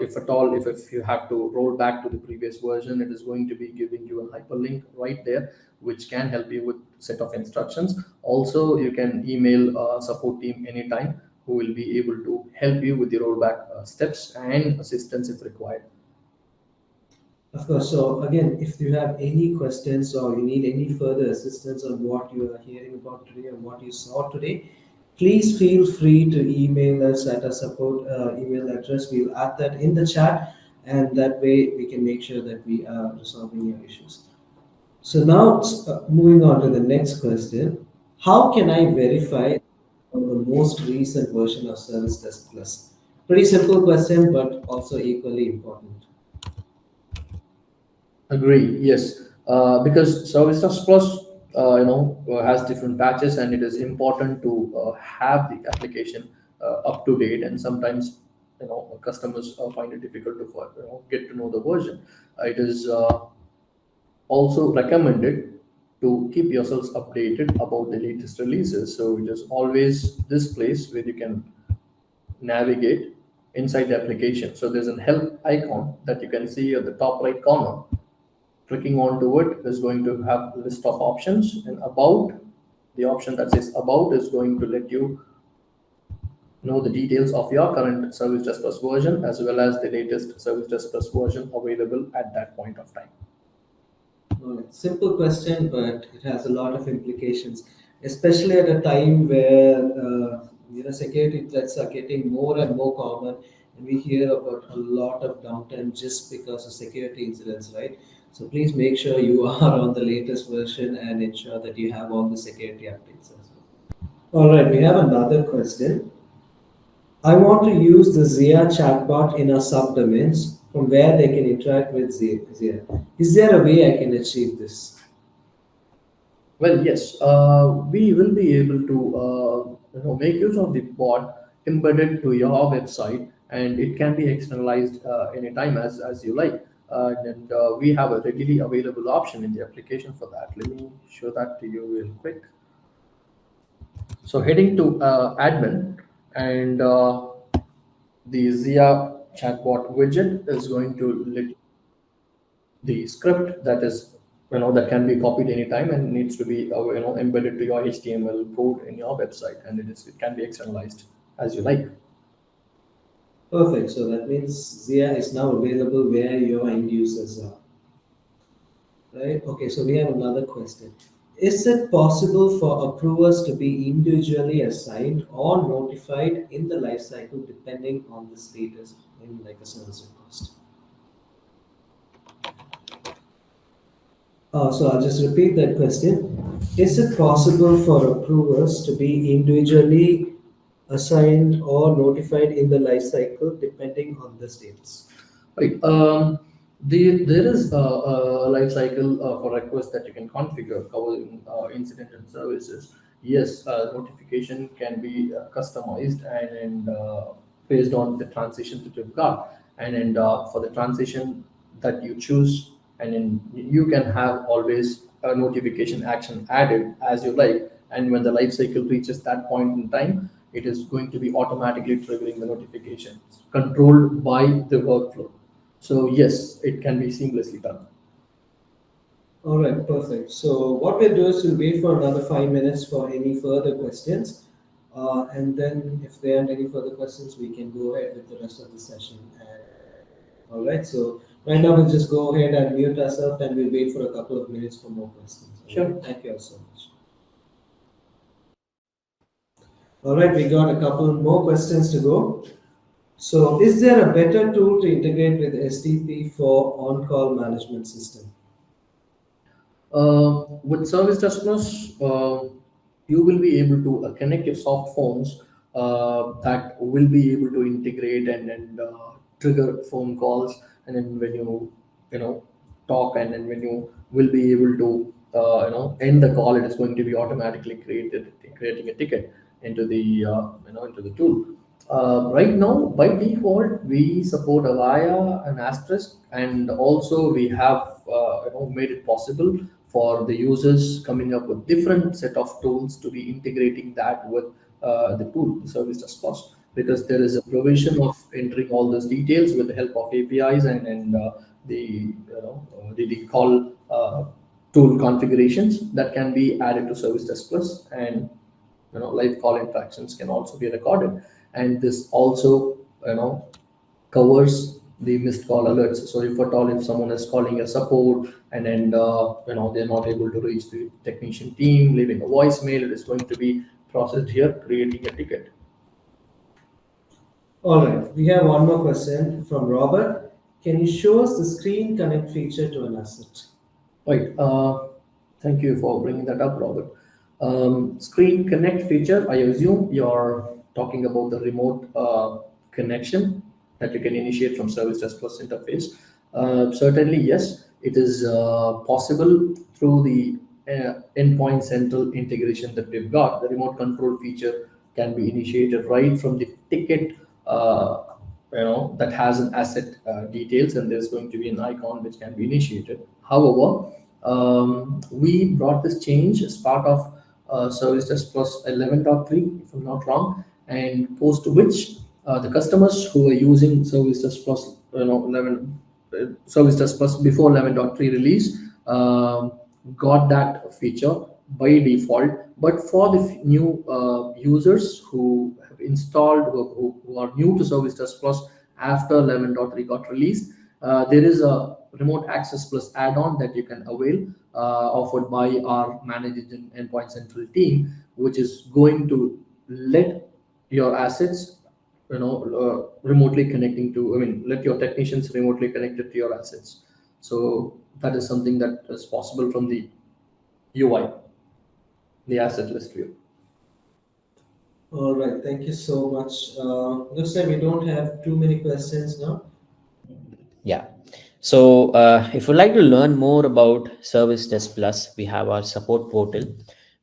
if at all, if you have to roll back to the previous version, it is going to be giving you a hyperlink right there, which can help you with set of instructions. Also, you can email support team anytime, who will be able to help you with the rollback steps and assistance if required. Of course, so again, if you have any questions or you need any further assistance on what you are hearing about today and what you saw today, please feel free to email us at our support email address. We'll add that in the chat, and that way we can make sure that we are resolving your issues. So now, moving on to the next question, how can I verify on the most recent version of Service Desk Plus? Pretty simple question, but also equally important. Agree. Yes, because ServiceDesk Plus, has different patches, and it is important to have the application up to date. And sometimes, customers find it difficult to get to know the version. It is also recommended to keep yourselves updated about the latest releases. So it is always this place where you can navigate inside the application. So there's a help icon that you can see at the top right corner. Clicking onto it is going to have a list of options, and about, the option that says about is going to let you know the details of your current Service Desk Plus version as well as the latest Service Desk Plus version available at that point of time. Alright, simple question, but it has a lot of implications, especially at a time where security threats are getting more and more common, and we hear about a lot of downtime just because of security incidents, right? So please make sure you are on the latest version and ensure that you have all the security updates as well. All right, we have another question. I want to use the Zia chatbot in our subdomains from where they can interact with Zia. Is there a way I can achieve this? Well, yes, we will be able to make use of the bot embedded to your website, and it can be externalized anytime as you like. And we have a readily available option in the application for that. Let me show that to you real quick. So heading to admin, and the Zia chatbot widget is going to let the script that is that can be copied anytime and needs to be embedded to your HTML code in your website, and it can be externalized as you like. Perfect. So that means Zia is now available where your end users are. Right? Okay, so we have another question. Is it possible for approvers to be individually assigned or notified in the lifecycle depending on the status in like a service request? So I'll just repeat that question. Is it possible for approvers to be individually assigned or notified in the life cycle depending on the status? Right. There is a life cycle for requests that you can configure covering incident and services. Yes, notification can be customized and based on the transition that you've got. And for the transition that you choose, and then you can have always a notification action added as you like. And when the life cycle reaches that point in time, it is going to be automatically triggering the notifications controlled by the workflow. So yes, it can be seamlessly done. All right, perfect. So what we'll do is we'll wait for another 5 minutes for any further questions. And then if there aren't any further questions, we can go ahead with the rest of the session. And all right, so right now we'll just go ahead and mute ourselves and we'll wait for a couple of minutes for more questions. All Sure. right, thank you all so much. All right, we got a couple more questions to go. So is there a better tool to integrate with SDP for on-call management system? With ServiceDesk Plus, you will be able to connect your soft phones that will be able to integrate and trigger phone calls, and then when you talk, and then when you will be able to end the call, it is going to be automatically creating a ticket into the tool. Right now, by default, we support Avaya and Asterisk, and also we have made it possible for the users coming up with different set of tools to be integrating that with the tool, the Service Desk Plus, because there is a provision of entering all those details with the help of APIs and the call tool configurations that can be added to Service Desk Plus, and live call interactions can also be recorded, and this also covers the missed call alerts. So if at all, if someone is calling a support and they're not able to reach the technician team, leaving a voicemail, it is going to be processed here, creating a ticket. All right, we have one more question from Robert. Can you show us the screen connect feature to an asset? Right. Thank you for bringing that up, Robert. Screen connect feature, I assume you're talking about the remote connection that you can initiate from Service Desk Plus interface. Certainly, yes, it is possible through the endpoint central integration that we've got. The remote control feature can be initiated right from the ticket. That has an asset details, and there's going to be an icon which can be initiated. However, we brought this change as part of Service Desk Plus 11.3, if I'm not wrong, and post which the customers who are using Service Desk Plus, 11 Service Desk Plus before 11.3 release got that feature by default. But for the new users who have installed, who are new to Service Desk Plus after 11.3 got released, there is a remote access plus add-on that you can avail, offered by our managed endpoint central team, which is going to let your assets remotely connecting to, let your technicians remotely connected to your assets. So that is something that is possible from the UI, the asset list view. All right, thank you so much. Looks like we don't have too many questions now. Yeah. So if you'd like to learn more about Service Desk Plus, we have our support portal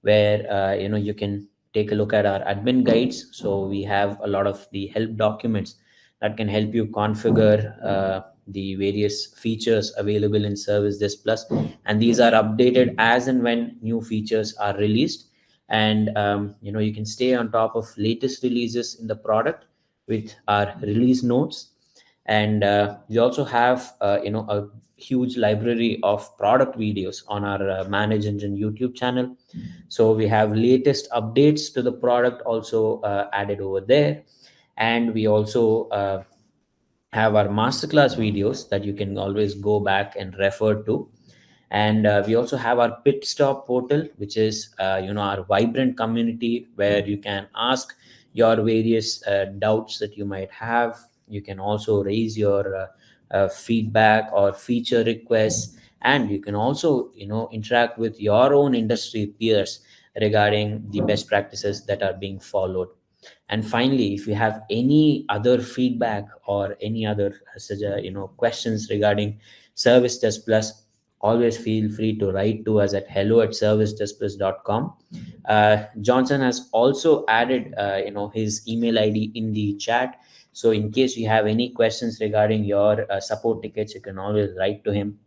where you can take a look at our admin guides. So we have a lot of the help documents that can help you configure the various features available in Service Desk Plus, and these are updated as and when new features are released. And you can stay on top of latest releases in the product with our release notes. And we also have a huge library of product videos on our manage engine YouTube channel. So we have latest updates to the product also added over there. And we also have our masterclass videos that you can always go back and refer to. And we also have our pit stop portal, which is our vibrant community where you can ask your various doubts that you might have. You can also raise your feedback or feature requests, and you can also interact with your own industry peers regarding the best practices that are being followed. And finally, if you have any other feedback or any other questions regarding Service Desk Plus, always feel free to write to us at hello@servicedeskplus.com. Johnson has also added his email ID in the chat, so in case you have any questions regarding your support tickets, you can always write to him.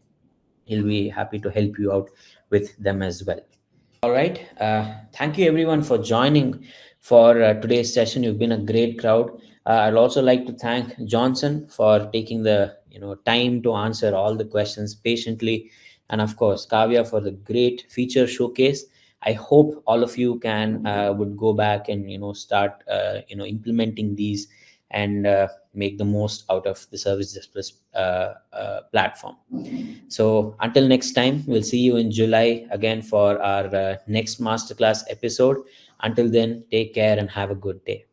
He'll be happy to help you out with them as well. All right. Thank you everyone for joining for today's session. You've been a great crowd. I'd also like to thank Johnson for taking the time to answer all the questions patiently, and of course Kavya for the great feature showcase. I hope all of you can would go back and start implementing these and make the most out of the Service Desk Plus platform. So until next time, we'll see you in July again for our next masterclass episode. Until then, take care and have a good day.